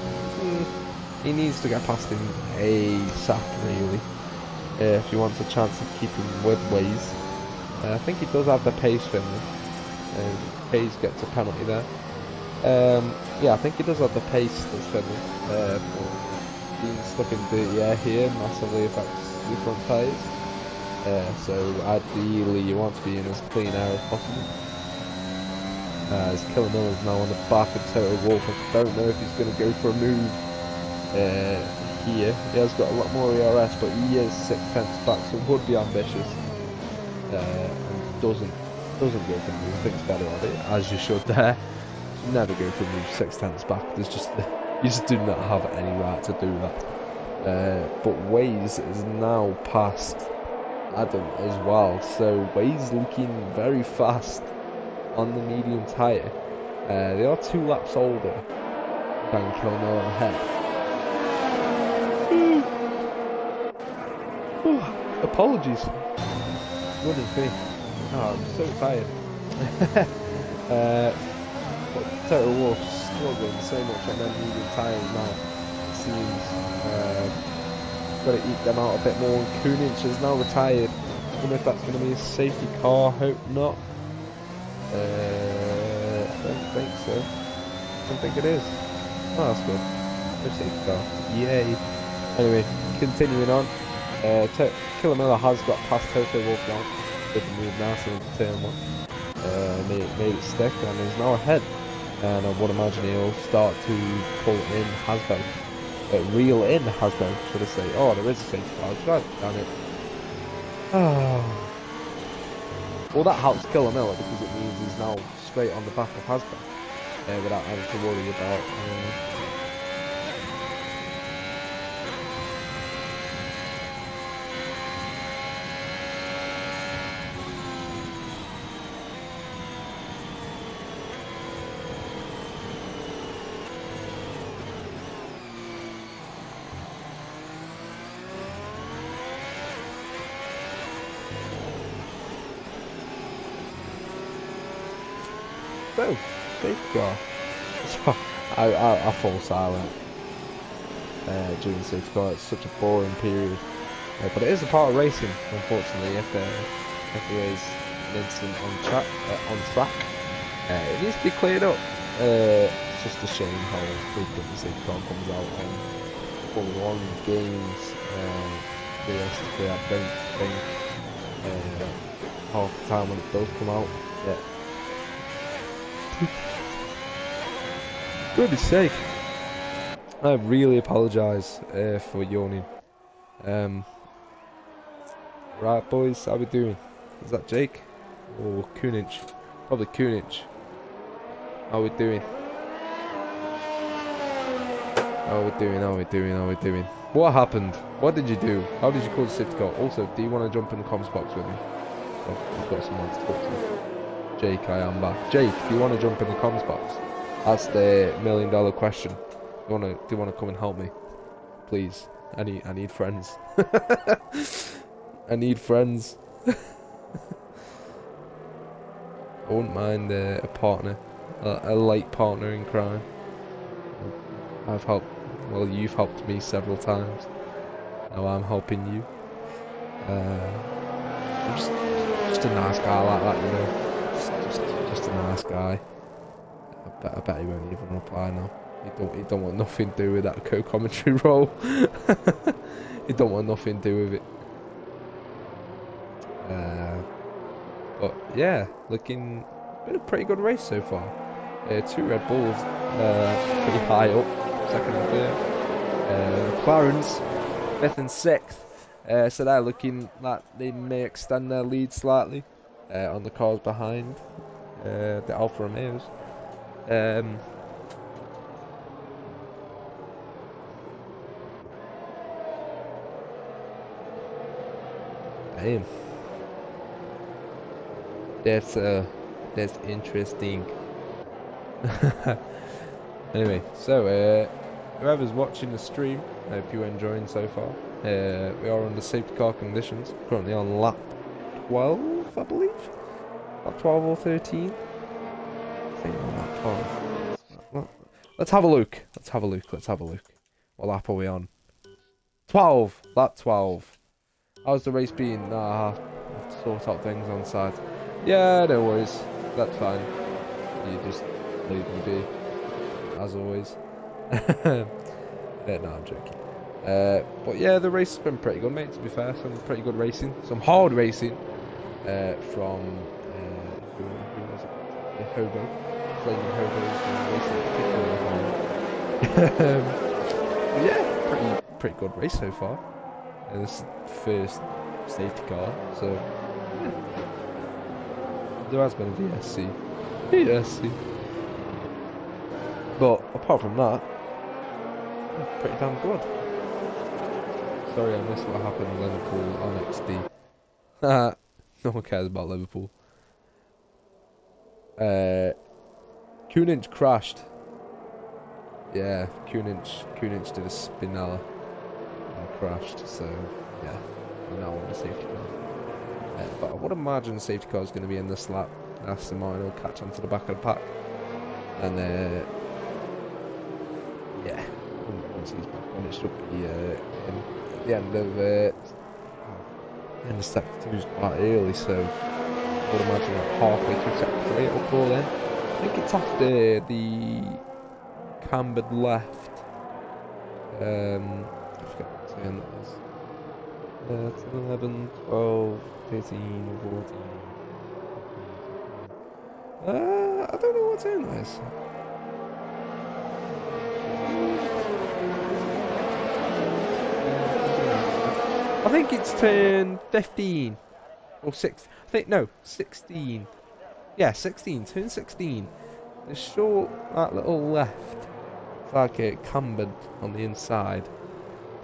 he needs to get past him ASAP really. If he wants a chance of keeping with Waze. I think he does have the pace, Finley. Hayes gets a penalty there. Yeah, I think he does have the pace, this Finley. Being stuck in dirty air here massively affects the front tyres. So ideally you want to be in as clean air as possible. As Kilmiller is now on the back of Toto Wolff. I don't know if he's going to go for a move here. He has got a lot more ERS, but he is 6 tenths back, so would be ambitious. And doesn't Doesn't go for move, thinks better of it, as you should there. Never go for move 6/10 back. There's just you just do not have any right to do that. But Waze is now past Adam as well, so Waze looking very fast on the medium tyre. They are 2 laps older than Kilmore ahead. Apologies. Goodness me. Oh, I'm so tired. But Total Wolf struggling so much on their medium tyres now. It seems got to eat them out a bit more. And Kunich is now retired. I wonder if that's going to be a safety car. Hope not. I don't think so. I don't think it is. Oh, that's good. No safety car. Yay. Anyway, continuing on. Killamilla has got past Toto Wolff now. Good to move nicely into turn 1. Made it stick and is now ahead. And I would imagine he'll start to pull in Hasbro. Reel in Hasbro, should I say. Oh, there is a safety car. God damn it. Well, that helps Killamilla because it means he's now straight on the back of Hasbro. Without having to worry about... So, safety car. I fall silent during the safety car. It's such a boring period. But it is a part of racing, unfortunately, if there is an incident on track. It needs to be cleared up. It's just a shame how frequent the safety car comes out on Formula 1 games. Realistically, I don't think half the time when it does come out, goodness sake. I really apologise for yawning. Right, boys, how we doing? Is that Jake? Or Kunich? Probably Kunich. How we doing? How we doing? What happened? What did you do? How did you call the safety car? Also, do you want to jump in the comms box with me? Oh, I've got someone to talk to. Jake, I am back. Jake, do you want to jump in the comms box? That's the $1 million question. Do you want to come and help me? Please. I need friends. I need friends. I wouldn't mind a partner. A light partner in crime. You've helped me several times. Now I'm helping you. I'm just a nice guy like that, you know. Just a nice guy. I bet he won't even reply now. He don't want nothing to do with that co-commentary role. He don't want nothing to do with it. But yeah, been a pretty good race so far. 2 Red Bulls, pretty high up, 2nd and 3rd. McLaren's 5th and 6th. So they're looking like they may extend their lead slightly on the cars behind the Alfa Romeos. Damn. That's interesting. Anyway, so whoever's watching the stream, I hope you're enjoying so far. We are under safety car conditions. Currently on lap 12, I believe. Lap 12 or 13. I think on lap 12. Let's have a look. Let's have a look. What lap are we on? 12. Lap 12. How's the race been? Nah, I have to sort out things on side. Yeah, no worries. That's fine. You just leave me be, as always. No, I'm joking. But yeah, the race has been pretty good, mate, to be fair. Some pretty good racing. Some hard racing from, who was it? The Hobo. Flaming Hobos racing but yeah, pretty good race so far. This is the first safety car, so yeah. there has been a VSC. VSC. But apart from that, pretty damn good. Sorry, I missed what happened with Liverpool on XD. No one cares about Liverpool. Kunich crashed. Yeah, Kunich did a spinella and crashed, so yeah, we're now on the safety car. But I would imagine the safety car is going to be in this lap. Aston Martin will catch onto the back of the pack, and yeah, once he's back on, it should be in the end of sector 2 is quite early, so I would imagine halfway through sector 3 it'll call in. I think it's after the cambered left. I forget what turn that is. 10, 11, 12, 13, 14. I don't know what turn that is. I think it's turn 15 or 6. I think no, 16. Yeah, 16. Turn 16. The short, that little left. It's like it cambered on the inside.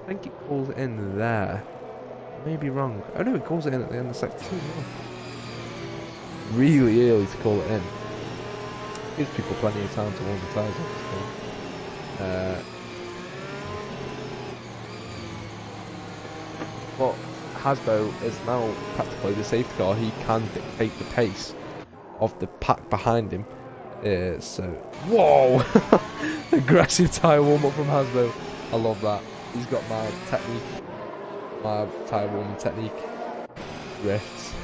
I think it calls it in there. I may be wrong. Oh no, it calls it in at the end of sector 2. Yeah. Really early to call it in. Gives people plenty of time to warm the tyres up. But Hasbro is now practically the safety car. He can dictate the pace of the pack behind him. So, whoa! Aggressive tyre warm up from Hasbro. I love that. He's got my technique, my tyre warming technique. Drifts.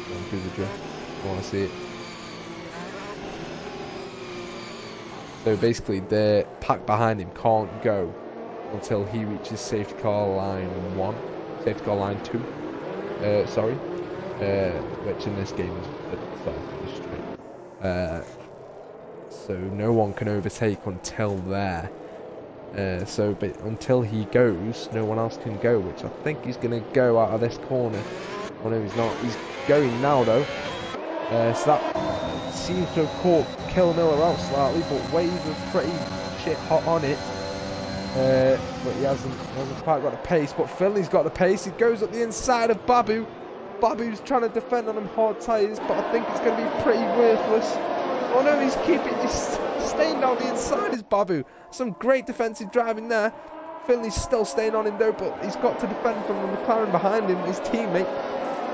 Going through the drift. I want to see it. So basically, the pack behind him can't go until he reaches safety car line 1. Safety car line 2, sorry, which in this game is the start of the straight. So no one can overtake until there. But until he goes, no one else can go, which I think he's going to go out of this corner. Oh no, he's not. He's going now though. So that seems to have caught Kilmiller out slightly, but Wave was pretty shit hot on it. But he hasn't quite got the pace. But Finley's got the pace. He goes up the inside of Babu. Babu's trying to defend on them hard tyres, but I think it's going to be pretty worthless. Oh no, he's staying down the inside is Babu. Some great defensive driving there. Finley's still staying on him though, but he's got to defend from the McLaren behind him, his teammate.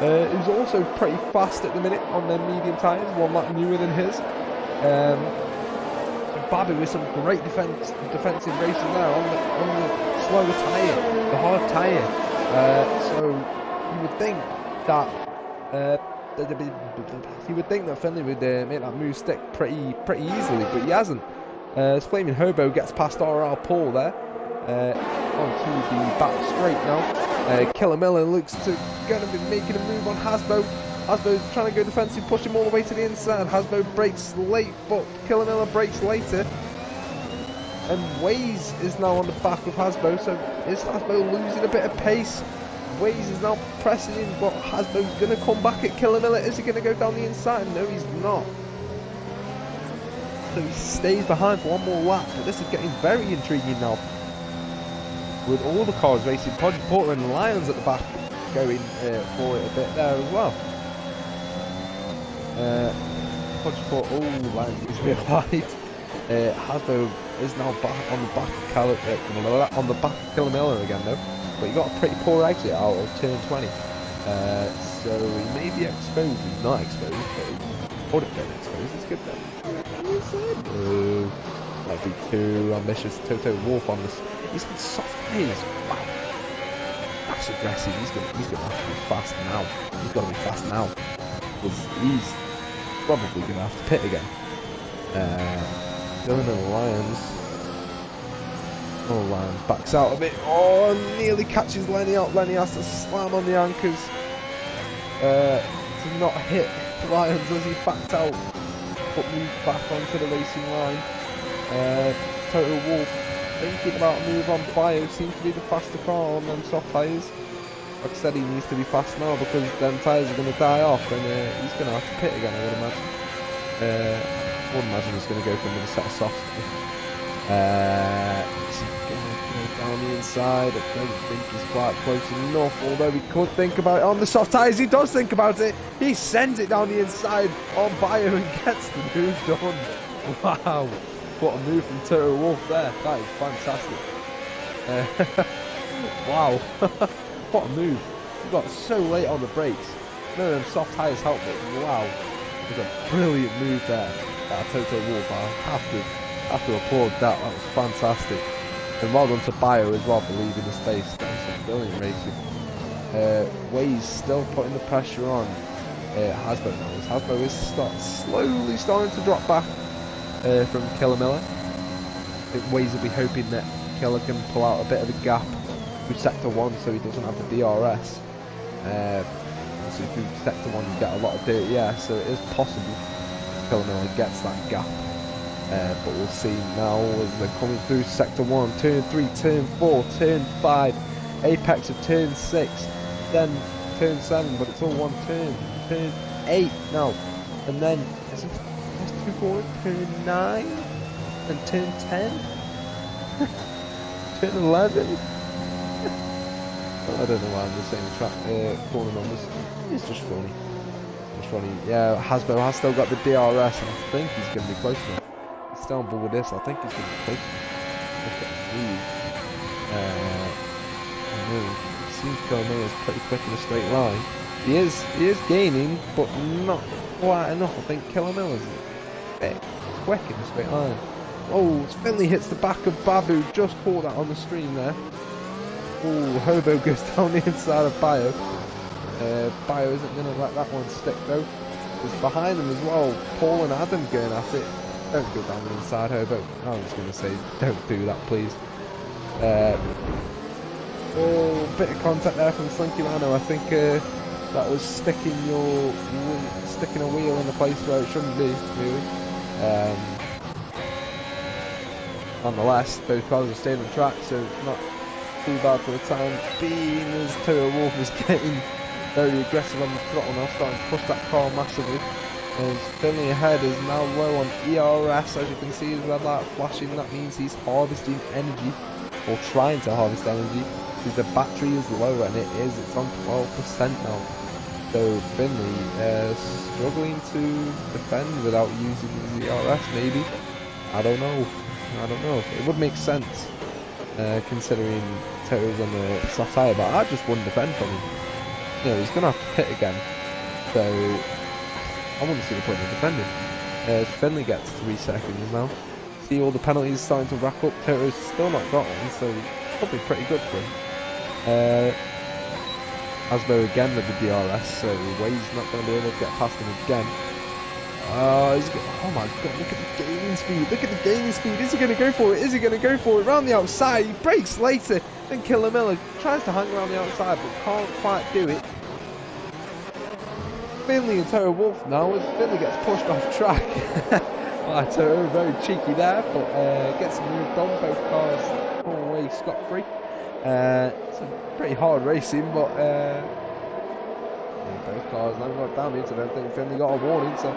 Who's also pretty fast at the minute on their medium tyres, one lap newer than his. Babu with some great defensive racing there on the slower tyre, the hard tyre. So you would think that Finley would make that move stick pretty easily, but he hasn't. Flaming Hobo gets past RR Paul there. Onto the back straight now. Killer Miller looks to going to be making a move on Hasbro. Hasbro's trying to go defensive, push him all the way to the inside. Hasbro breaks late, but Killer Miller breaks later. And Waze is now on the back of Hasbro, so is Hasbro losing a bit of pace? Waze is now pressing in, but Hasbro's going to come back at Killer Miller. Is he going to go down the inside? No, he's not. So he stays behind for one more lap, but this is getting very intriguing now. With all the cars racing, Project Porter and Lions at the back going for it a bit there as well. Project Porter, Lions is a bit wide. Hasbro is now back on the back of Killer Miller again though, but he got a pretty poor exit out of turn 20. So he may be exposed. He's not exposed, but he would have been exposed. It's good then. Might be too ambitious. Toto Wolff on this. He's got soft tyres. Wow. That's aggressive. He's gonna have to be fast now. He's got to be fast now. Because he's probably going to have to pit again. Dylan and Lions. Oh, Lions backs out a bit. Oh, nearly catches Lenny out. Lenny has to slam on the anchors to not hit Lions as he backed out. But moved back onto the racing line. Toto Wolff thinking about a move on Bio. Seems to be the faster car on them soft tyres. like I said, he needs to be fast now because them tyres are going to die off, and he's going to have to pit again, I would imagine. I would imagine he's going to go for another set of softs. Is he going to go down the inside? I don't think he's quite close enough, although he could think about it on the soft tyres. He does think about it. He sends it down the inside on Bio and gets the move done. Wow, what a move from Toto Wolff there. That is fantastic. Wow, what a move. He got so late on the brakes. None of them soft tyres helped it. Wow, it was a brilliant move there. Toto Wolff, I have to applaud that. That was fantastic. And well done to Bio as well for leaving the space. That was some brilliant racing. Wade's still putting the pressure on Hasbro now. Hasbro is slowly starting to drop back from Killer Miller. I think Waze will be hoping that Killer can pull out a bit of a gap through Sector 1 so he doesn't have the DRS. So through Sector 1 you get a lot of dirty air, so it is possible Killer Miller gets that gap. But we'll see now as they're coming through Sector 1, Turn 3, Turn 4, Turn 5, apex of Turn 6, then Turn 7, but it's all one turn. Turn 8 now, and then is it two corners? Turn 9 and Turn 10, Turn 11. I don't know why I'm just saying the track corner numbers. It's just funny. It's funny. Yeah, Hasbro has still got the DRS, and I think he's going to be close enough. He's still on board with this. I think he's going to be close enough. Look at the lead. It seems Killer is pretty quick in a straight line. He is gaining, but not quite enough. I think Killer Miller's a bit quick in a straight line. Oh, Finley hits the back of Babu. Just caught that on the stream there. Oh, Hobo goes down the inside of Bio. Bio isn't going to let that one stick though. It's behind them as well. Paul and Adam going at it. Don't go down the inside, Hobo. I was going to say, don't do that, please. Oh, bit of contact there from Slinky Rhino. I think that was sticking a wheel in a place where it shouldn't be, really. Nonetheless, both cars are staying on track, so it's not too bad for the time being, as Toto Wolff is getting very aggressive on the throttle now, starting to push that car massively. As Finley ahead is now low on ERS, as you can see his red light flashing. That means he's harvesting energy, or trying to harvest energy, because the battery is low, and it's on 12% now. So Finley struggling to defend without using the ERS, maybe. I don't know. It would make sense, considering Toto's on the soft tyre, but I just wouldn't defend from him. You know, he's going to have to pit again, so I wouldn't see the point of defending. Finley gets 3 seconds now. See all the penalties starting to rack up. Toto's still not got one, so probably pretty good for him. Hasbro again with the DRS, so Wade's not going to be able to get past him again. Oh my god, look at the gaining speed. Is he going to go for it? Round the outside, he brakes later. Then Killer Miller tries to hang around the outside, but can't quite do it. Finley and Toto Wolff now, as Finley gets pushed off track. Toto very cheeky there, but gets moved on. Both cars pull away scot-free. It's a pretty hard racing, but both cars now got damage. I don't think Finley got a warning, so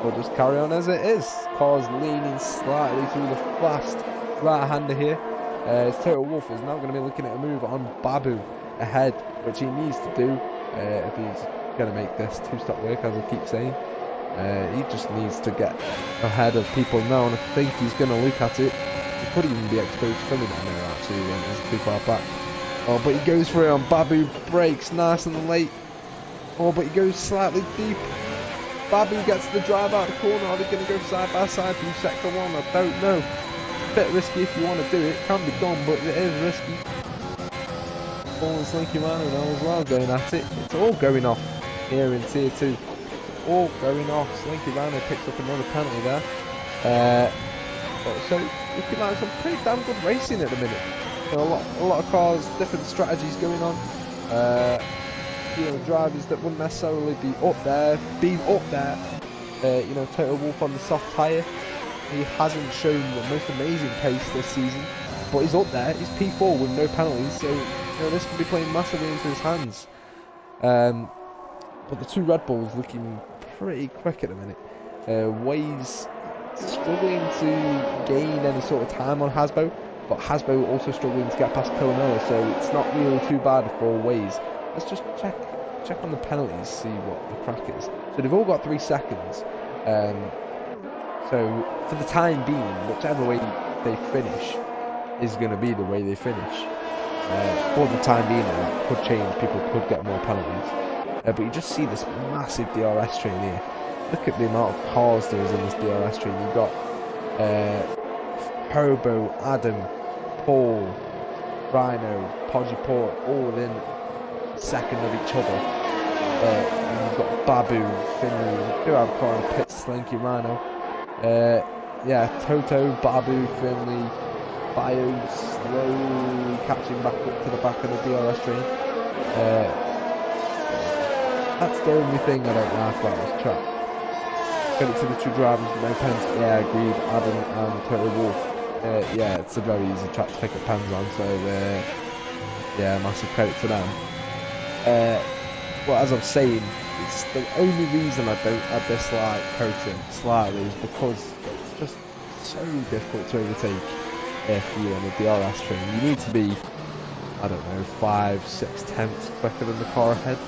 we'll just carry on as it is. Cars leaning slightly through the fast right-hander here. As Toto Wolff is now going to be looking at a move on Babu ahead, which he needs to do if he's going to make this two-stop work, as I keep saying. He just needs to get ahead of people now, and I think he's going to look at it. He could even be exposed to Finley down there, actually, when he's too far back. Oh, but he goes for it on Babu, brakes nice and late. Oh, but he goes slightly deep. Babu gets the drive out of the corner. Are they going to go side by side through Sector 1? I don't know. It's a bit risky if you want to do it. Can be done, but it is risky. Paul and Slinky Rhino now as well going at it. It's all going off here in Tier 2. It's all going off. Slinky Rhino picks up another penalty there. So looking like some pretty damn good racing at the minute. So a lot of cars, different strategies going on. Drivers that wouldn't necessarily be up there. Toto Wolff on the soft tyre. He hasn't shown the most amazing pace this season, but he's up there. He's P4 with no penalties, so this could be playing massively into his hands. But the two Red Bulls looking pretty quick at the minute. Waze struggling to gain any sort of time on Hasbo, but Hasbo also struggling to get past Killamilla, so it's not really too bad for Waze. Let's just check on the penalties, see what the crack is. So they've all got 3 seconds. So for the time being, whichever way they finish is going to be the way they finish. For the time being, that could change. People could get more penalties. But you just see this massive DRS train here. Look at the amount of cars there is in this DRS train. You've got Hobo, Adam, Paul, Rhino, Podgy Port, all within a second of each other. And you've got Babu, Finley, do have a car in the pit, Slinky, Rhino. Yeah, Toto, Babu, Finley, Bio slowly catching back up to the back of the DRS train. That's the only thing I don't like about this track. Credit to the two drivers, no pens. Yeah, agreed. Adam and Toto Wolf. Yeah, it's a very easy track to pick up pens on, so yeah, massive credit to them. Well, as I'm saying, it's the only reason I dislike Coaching slightly is because it's just so difficult to overtake if you're on a DRS train. You need to be, I don't know, 5-6 tenths quicker than the car ahead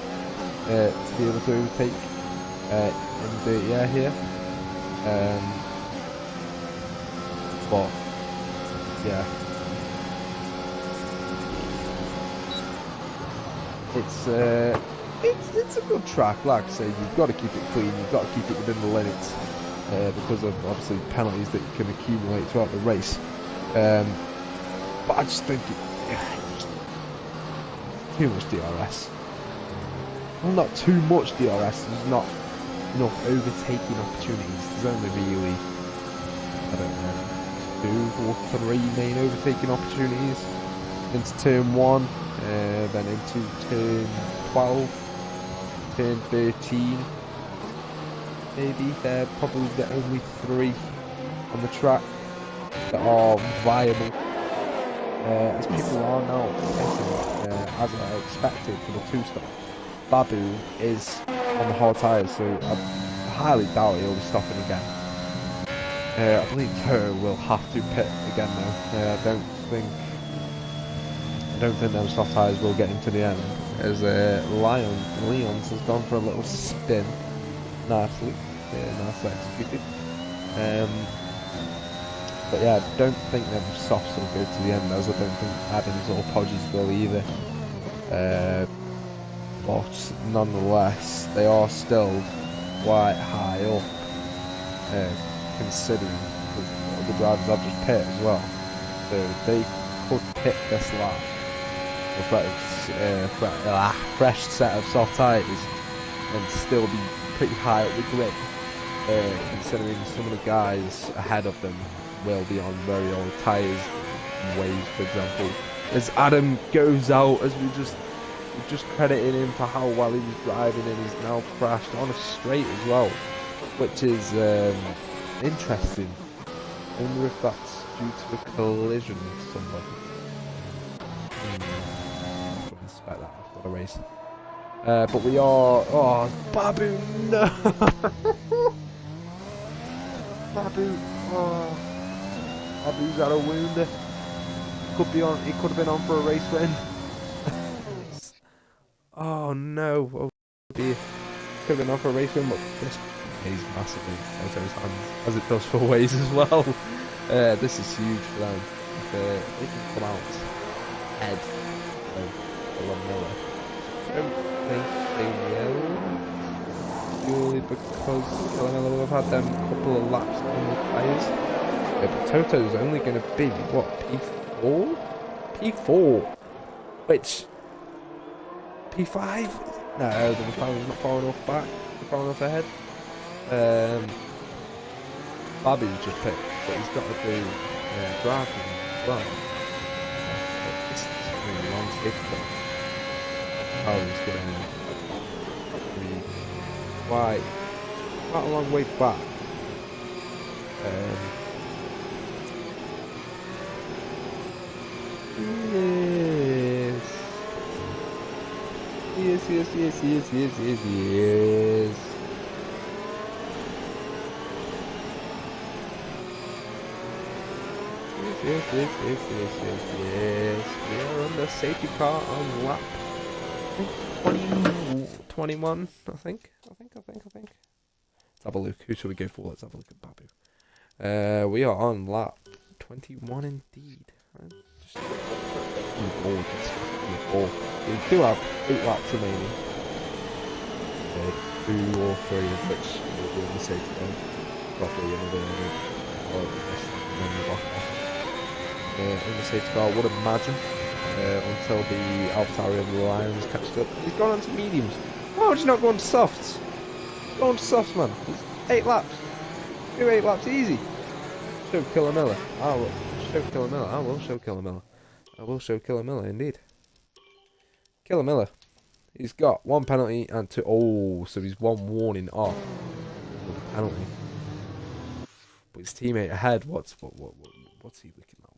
to be able to overtake in the air here. But yeah, it's a good track. Like I say, you've got to keep it clean. You've got to keep it within the limits because of obviously penalties that can accumulate throughout the race. But I just think too much DRS. Well, not too much DRS. There's not enough overtaking opportunities. There's only really, I don't know, 2 or 3 main overtaking opportunities into turn 1, then into turn 12, turn 13. Maybe they're probably the only 3 on the track that are viable. As people are now getting, as I expected for the 2-stop. Babu is on the hard tyres, so I highly doubt he'll be stopping again. I believe Toto will have to pit again though. I don't think those soft tyres will get him to the end. As Leons has gone for a little spin, nicely executed. But yeah, I don't think them softs will go to the end, as I don't think Adams or Podges will either. But nonetheless, they are still quite high up, considering the drivers have just pit as well. So they could pit this lap with a fresh set of soft tyres and still be pretty high up the grid, considering some of the guys ahead of them will be on very old tyres, Waze for example. As Adam goes out, as we just credited him for how well he was driving, and he's now crashed on a straight as well, which is interesting. I wonder if that's due to a collision with somebody. I wouldn't expect that after the race. But we are... Oh, Babu, no! Babu, oh. Babu's had a wound. He could have been on for a race win. Oh no, oh dear. Could have been on for a race win, but this pays massively out of his hands, as it does for Waze as well. This is huge for them. If they can come out ahead of Killamilla. I don't think they will, purely because Killamilla will have had them a couple of laps on the tyres. But Toto's only going to be, what, P4? P4! Which... P5? No, the McLaren's not far enough back, far enough ahead. Babu's just picked, but he's got to do driving as well. It's really long to difficult. Oh, he's going to be quite a long way back. Yes. yes. Yes. We are on the safety car on lap 20, 21, I think. Let's have a look. Who should we go for? Let's have a look at Babu. We are on lap 21 indeed. Just bored. We do have 8 laps remaining. 2 or 3 of which will be in the safety car. Probably another in the safety car, I would imagine, until the AlphaTauri and the Lions catch up. He's gone on to mediums. Why would you not go on to softs? Go on to softs, man. It's 8 laps. Do 8 laps easy. Show Killer Miller. I will show Killer Miller. I will show Killer Miller. I will show Killer Miller, indeed. Killer Miller. He's got 1 penalty and 2. Oh, so he's 1 warning off with a penalty. But his teammate ahead. What's he looking at?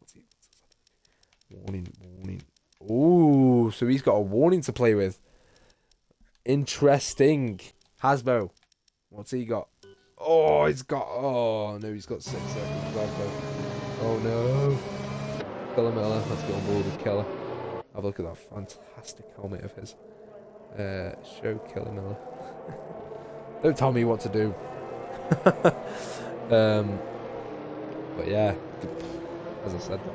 Warning. Ooh, so he's got a warning to play with. Interesting. Hasbo. What's he got? Oh, he's got 6 seconds. Hasbo. Oh no. Killer Miller. Let's get on board with Killer. Have a look at that fantastic helmet of his. Show Killer Miller. Don't tell me what to do. But yeah, as I said, the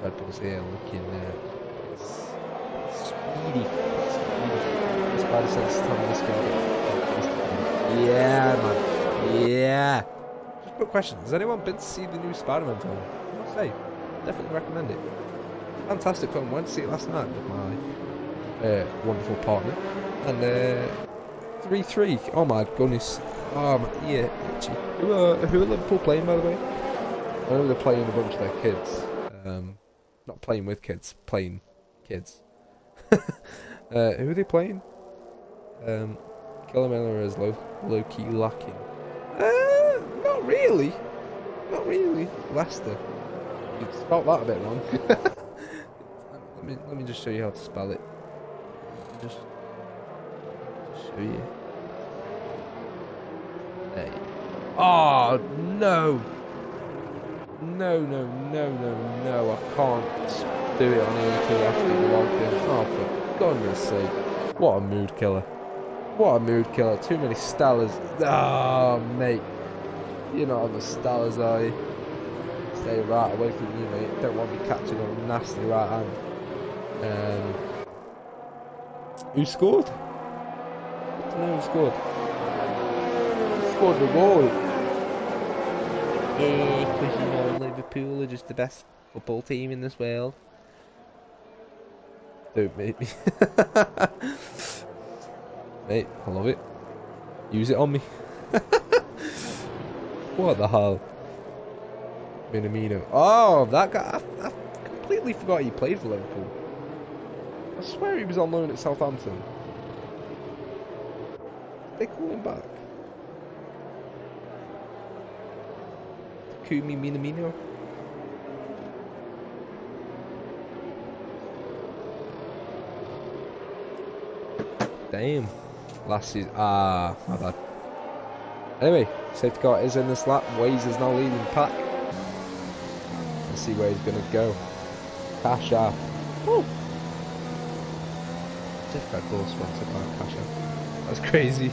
Red Bulls here looking speedy. Spider sense telling this guy. Yeah, man. Yeah. Just put questions. Has anyone been to see the new Spider-Man film? I must say, definitely recommend it. Fantastic film. Went to see it last night with my wonderful partner. And 3-3. Oh my goodness. Oh my ear itchy. Who are Liverpool playing, by the way? I know they're playing a bunch of their kids. Not playing with kids, playing kids. Who are they playing? Killer Miller is low-key lacking. Not really. Leicester. You spelled that a bit wrong. let me just show you how to spell it. Just show you. There you go. Oh no! No, I can't do it on here until I actually logged in. Oh, for goodness sake. What a mood killer. Too many Stellas. Ah, mate. You're not on the Stellas, are you? Stay right away from you, mate. Don't want me catching a nasty right hand. Who scored? I don't know who scored. Who scored the goal? Yeah, because you know Liverpool are just the best football team in this world. Don't make me. Mate, I love it. Use it on me. What the hell? Minamino. Oh, that guy. I completely forgot he played for Liverpool. I swear he was on loan at Southampton. Did they call him back? Takumi Minamino. Damn. Last season. Ah, my bad. Anyway, safety car is in this lap. Waze is now leading pack. Let's see where he's going to go. Cash App. Woo! As if Red Bull sponsored by Cash App. That's crazy.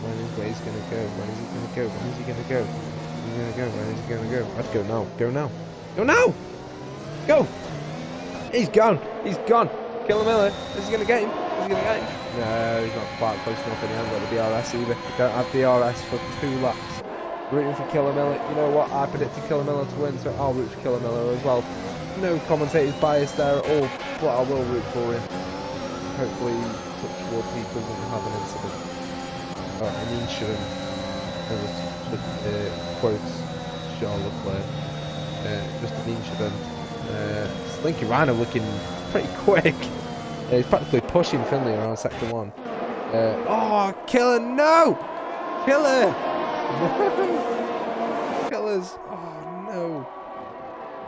When is Waze going to go? When is he going to go? When is he going to go? Where is he going to go? Let's go now. Go now. Go now! Go! He's gone. He's gone. Killer Miller. Is he going to get him? No, he's not quite close enough, and he hasn't got the DRS either. Don't have DRS for 2 laps. Rooting for Killer Miller. You know what? I predicted Killer Miller to win, so I'll root for Killer Miller as well. No commentator's bias there at all, but I will root for him. Hopefully, touch wood, he doesn't have an incident. An incident. Quotes Charles Leclerc. Just an incident. Slinky Rhino looking pretty quick. He's practically pushing Finley around sector 1. Oh, Killer, no! Killer! No! Killers! Oh, no.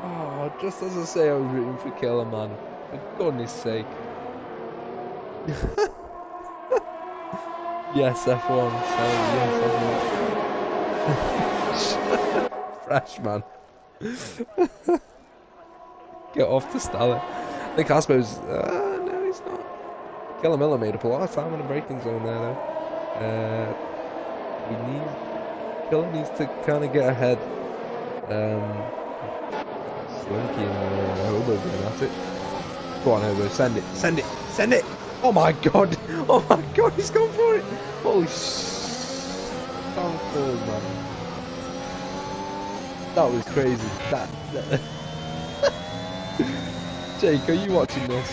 Oh, just as I say, I was rooting for Killer, man. For goodness sake. Yes, F1. Sorry, yes, F1. Fresh, man. Get off the Stella. I think Hasbro's... no, he's not. Killer Miller made up a lot of time in the braking zone there, though. Killer needs to kind of get ahead. Slinky and Hobo going at it. Go on, Hobo, send it, send it, send it! Oh my god! Oh my god, he's gone for it! Holy Gone forward, man. That was crazy. That... Jake, are you watching this?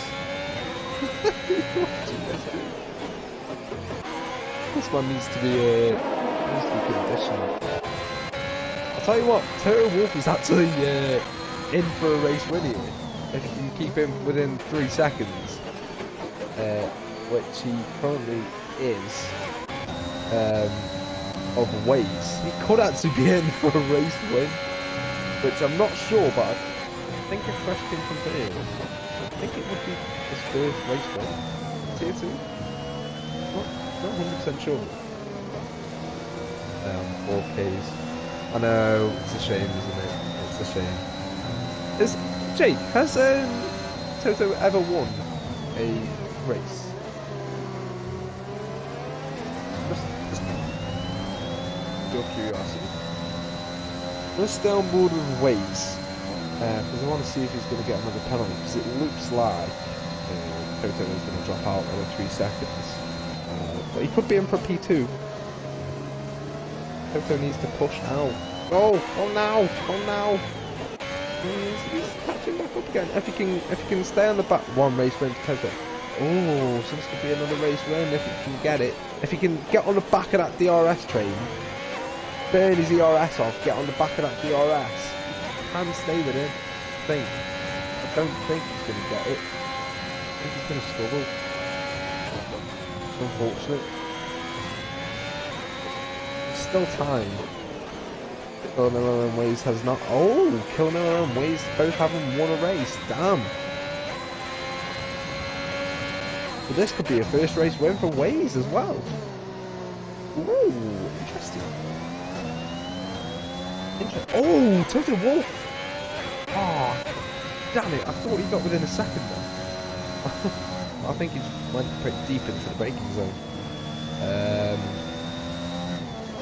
Are you watching this? This one needs to be conditioned. I'll tell you what, Toto Wolff is actually in for a race win here. If you can keep him within 3 seconds, which he currently is, of Waze, he could actually be in for a race win, which I'm not sure, but I think if Fresh came from here, I think it would be his first race win. Tier 2? Not 100% sure. 4Ks. I know, it's a shame, isn't it? It's a shame. Jake, has Toto ever won a race? Just your curiosity. Let's stay on board with Waze, because I want to see if he's going to get another penalty, because it looks like Toto is going to drop out over 3 seconds. But he could be in for P2. Toto needs to push now. Oh now! Oh now! He's catching back up again. If he can stay on the back, one race win to Toto. Oh, so this could be another race win if he can get it. If he can get on the back of that DRS train, burn his ERS off, get on the back of that DRS, he can stay with it. I don't think he's going to get it. I think he's going to struggle. Unfortunate. There's still time. Killer Miller and Waze has not. Oh, Killer Miller and Waze both haven't won a race. Damn. So this could be a first race win for Waze as well. Ooh, interesting. Oh, Toto Wolff. Oh, damn it! I thought he got within a second there. I think he went pretty deep into the braking zone.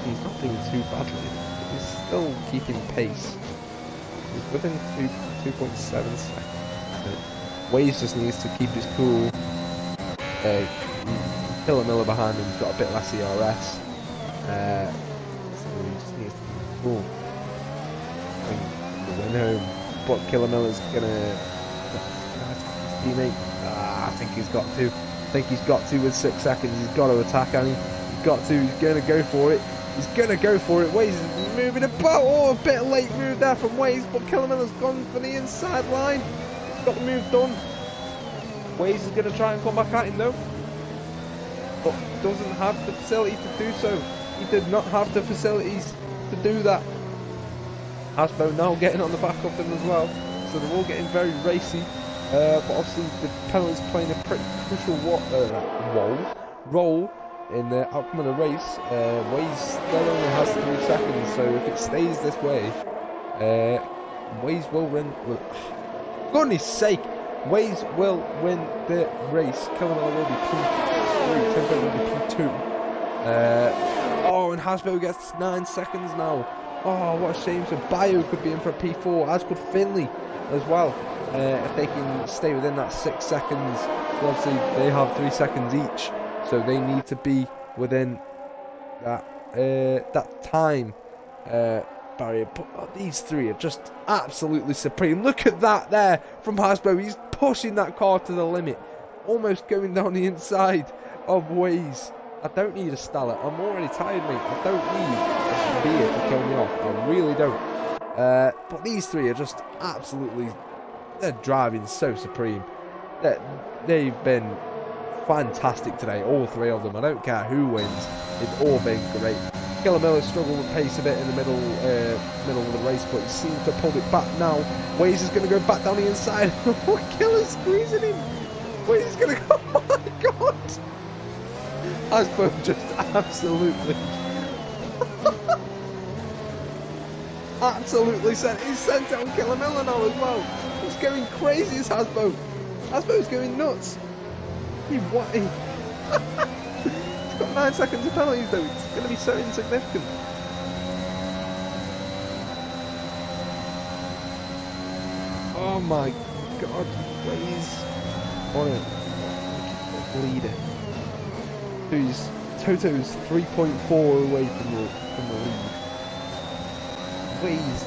He's not doing too badly. He's still keeping pace. He's within 2.7 seconds. Waze just needs to keep his cool. Killer Miller behind him, he's got a bit less ERS. So he just needs to keep cool. And the win home. But Killer Miller's gonna... teammate. I think he's got to. I think he's got to with 6 seconds. He's got to attack, and he's got to. He's going to go for it. He's going to go for it. Waze is moving about. Oh, a bit late move there from Waze, but Killer Miller's gone for the inside line. He's got the move done. Waze is going to try and come back at him, though. But doesn't have the facility to do so. He did not have the facilities to do that. Hasbro now getting on the back of them as well. So they're all getting very racy. But obviously the penalty's playing a pretty crucial role in the outcome of the race. Waze still only has 3 seconds, so if it stays this way, Waze will win. Goodness sake, Waze will win the race. Killer Miller will be P3, Toto will be P2. Oh, and Hasbro gets 9 seconds now. Oh, what a shame. So Bio could be in for a P4, as could Finley as well. If they can stay within that 6 seconds, well, obviously they have 3 seconds each, so they need to be within that that time barrier. But these three are just absolutely supreme. Look at that there from Hasbro. He's pushing that car to the limit, almost going down the inside of Waze. I don't need a Stella. I'm already tired, mate. I don't need a beer to kill me off. I really don't. But these three are just absolutely... They're driving so supreme. They've been fantastic today, all three of them. I don't care who wins. They've all been great. Killamilla struggled with pace a bit in the middle of the race, but he seems to have pulled it back now. Waze is going to go back down the inside. Killer's squeezing him. Waze is going to go. Oh my god! Hasbro just absolutely, absolutely he's sent down Killamilla now as well. He's going crazy as Hasbro. Hasbro's going nuts. He's got 9 seconds of penalties though. It's going to be so insignificant. Oh my god, Waze on it. Leader. Toto's 3.4 away from the lead. Waze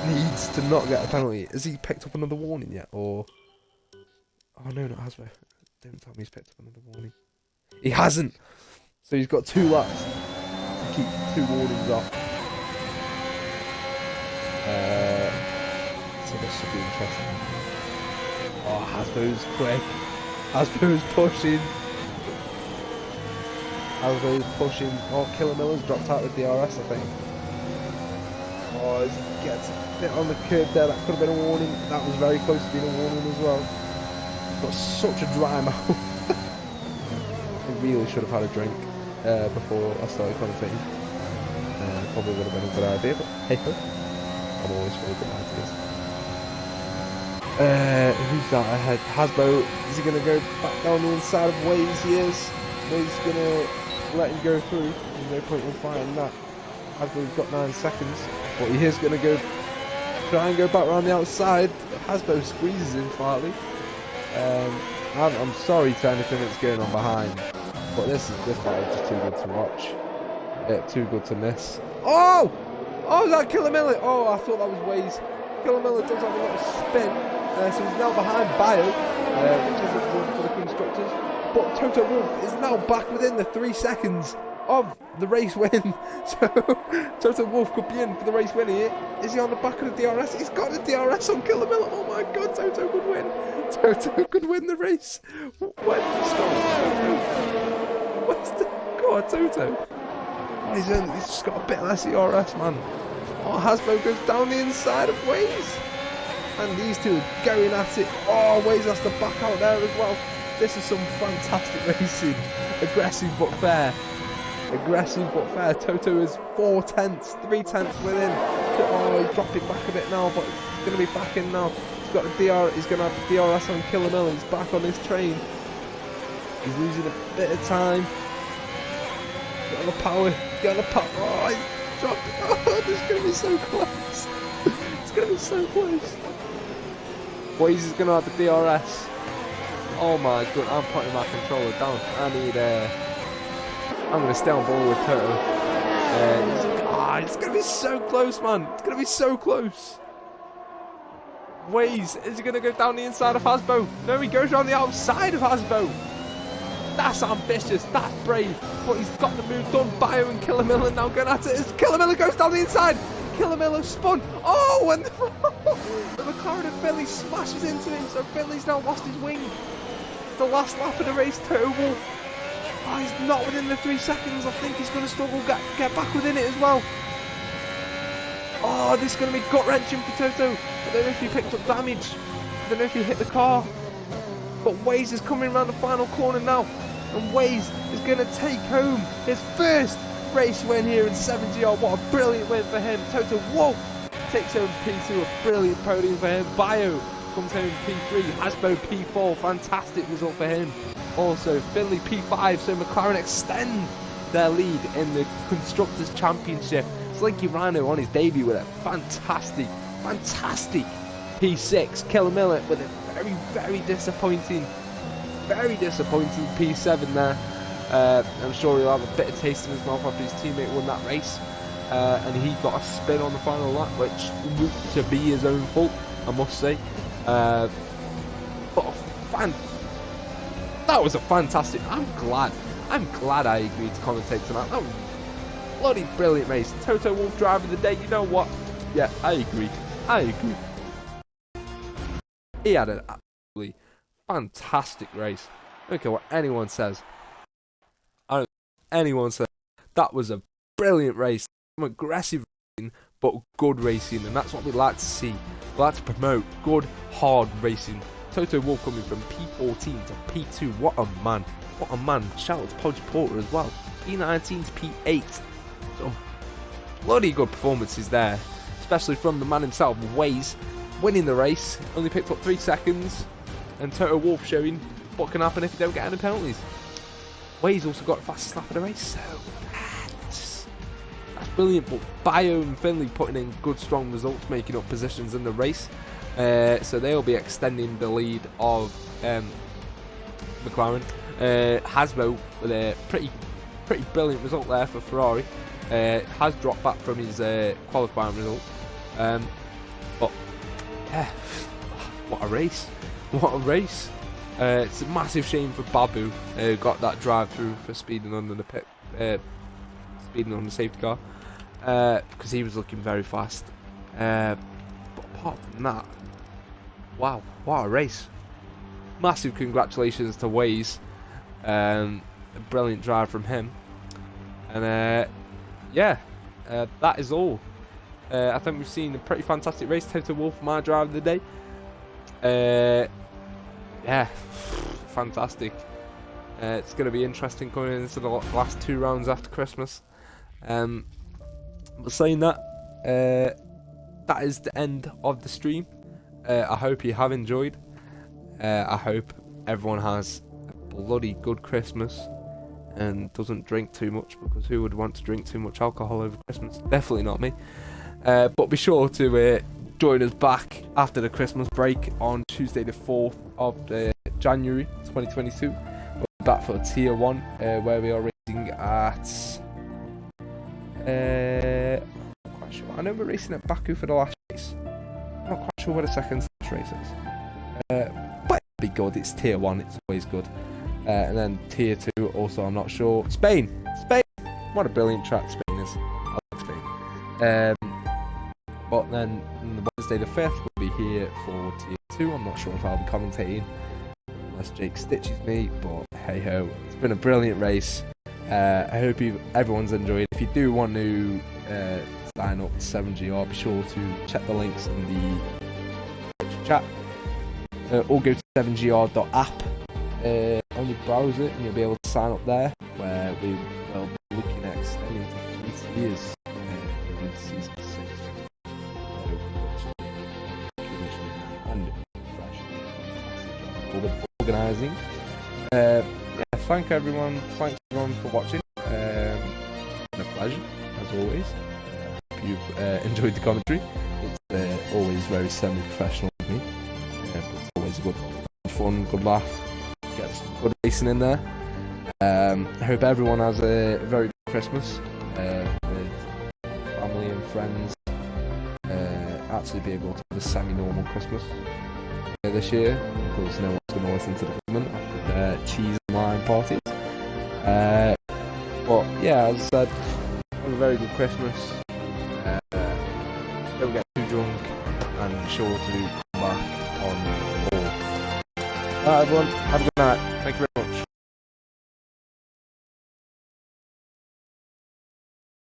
needs to not get a penalty. Has he picked up another warning yet? Or oh no, not Hasbro. Don't tell me he's picked up another warning. He hasn't. So he's got 2 laps to keep 2 warnings off. So this should be interesting. Oh, Hasbro's quick. Hasbro's pushing. Hasbro's pushing. Oh, Killamilla's dropped out with DRS, I think. Oh, he gets a bit on the curb there. That could have been a warning. That was very close to being a warning as well. Got such a dry mouth. I really should have had a drink before I started commentating. Probably would have been a good idea, but hey ho. I'm always full of good ideas. Who's that ahead? Hasbro, is he going to go back down the inside of Waze? He is. Waze's going to let him go through. There's no point in fighting that. Hasbro's got 9 seconds, but he is going to go try and go back around the outside. Hasbro squeezes him slightly. I'm sorry to anything that's going on behind, but this battle is just too good to watch. Too good to miss. Oh! Oh, that Killamilla! Oh, I thought that was Waze. Killamilla does have a little spin, so he's now behind Bio, which isn't good for the constructors. But Toto Wolff is now back within the 3 seconds of the race win. So Toto Wolff could be in for the race win here. Is he on the back of the DRS? He's got the DRS on Killamilla. Oh my god, Toto could win. Toto could win the race. Where did he start? Where's the god, Toto? Oh, he's just got a bit less ERS, man. Oh, Hasbro goes down the inside of Waze. And these two are going at it. Oh, Waze has to back out there as well. This is some fantastic racing. Aggressive but fair. Aggressive but fair. Toto is 4 tenths, 3 tenths within. Oh, he's dropping back a bit now, but he's going to be back in now. He's got the he's going to have the DRS on Killamilla. He's back on his train. He's losing a bit of time. Get on the power. Get on the power. Oh, he's dropped. Oh, this is going to be so close. It's going to be so close. Waze is going to have the DRS. Oh my god, I'm putting my controller down. I'm going to stay on ball with Toto. It's going to be so close, man. It's going to be so close. Waze, is he going to go down the inside of Hasbro? No, he goes around the outside of Hasbro. That's ambitious, that's brave, but he's got the move done. Bio and Killamilla now going at it as Killamilla goes down the inside. Killamilla spun. Oh, and the McLaren of Philly smashes into him, so Philly's now lost his wing. It's the last lap of the race, Toto Wolff. Oh, he's not within the 3 seconds. I think he's going to struggle get back within it as well. Oh, this is going to be gut-wrenching for Toto. I don't know if he picked up damage. I don't know if he hit the car. But Waze is coming around the final corner now. And Waze is going to take home his first race win here in 70 What a brilliant win for him. Toto Wolff takes home P2, a brilliant podium for him. Bio comes home P3, Hasbro P4, fantastic result for him. Also, Finley P5, so McLaren extend their lead in the Constructors' Championship. Slinky Rhino on his debut with a fantastic P6. Killamilla with a very disappointing P7 there. I'm sure he'll have a bit of taste in his mouth after his teammate won that race. And he got a spin on the final lap, which looked to be his own fault, I must say. But that was a fantastic. I'm glad I agreed to commentate tonight. That was a bloody brilliant race. Toto Wolff driver of the day. You know what? Yeah, I agree. He had an absolutely fantastic race. I don't care what anyone says. Anyone says that was a brilliant race. Some aggressive racing, but good racing, and that's what we like to see. We like to promote good, hard racing. Toto Wolff coming from P14 to P2. What a man. What a man. Shout out to Podgy Porter as well. P19 to P8. So, bloody good performances there. Especially from the man himself, Waze, winning the race. Only picked up 3 seconds. And Toto Wolff showing what can happen if you don't get any penalties. Waze also got the fastest lap of the race. So, that's brilliant. But Bio and Finley putting in good, strong results, making up positions in the race. So they'll be extending the lead of McLaren. Hasbo with a pretty brilliant result there for Ferrari. Has dropped back from his qualifying result. But yeah, what a race. What a race. It's a massive shame for Babu. Got that drive through for speeding under the speeding on the safety car. Because he was looking very fast. But apart from that, wow, what a race. Massive congratulations to Waze. A brilliant drive from him. And yeah, that is all. I think we've seen a pretty fantastic race. Toto Wolff, my drive of the day. Yeah, fantastic. It's going to be interesting coming into the last 2 rounds after Christmas. But saying that, that is the end of the stream. I hope you have enjoyed. I hope everyone has a bloody good Christmas and doesn't drink too much, because who would want to drink too much alcohol over Christmas? Definitely not me. But be sure to join us back after the Christmas break on Tuesday the 4th of January 2022. We'll be back for Tier 1, where we are racing at... I'm not quite sure. I know we're racing at Baku for the last race. I'm not quite sure where the second race is. But it'll be good. It's Tier 1. It's always good. And then Tier 2 also, I'm not sure. Spain! What a brilliant track Spain is. I love Spain. But then on the Wednesday the 5th, we'll be here for Tier 2. I'm not sure if I'll be commentating unless Jake stitches me, but hey ho, it's been a brilliant race. I hope everyone's enjoyed. If you do want to sign up to 7GR, be sure to check the links in the chat. Or go to 7gr.app on your browser, and you'll be able to sign up there, where we will be looking at extending to 3 years with season 6. And organising. Yeah, thanks everyone for watching. It's been a pleasure as always. Hope you've enjoyed the commentary. It's always very semi-professional with me, but it's always good fun, good laugh, get some good racing in there. I hope everyone has a very good Christmas with family and friends. Actually be able to have a semi-normal Christmas this year. Of course, no one's going to listen to the government after their cheese and lime parties. But yeah, as I said, have a very good Christmas. Don't get too drunk, and be sure to come back on the ball. Alright everyone, have a good night. Thank you very much.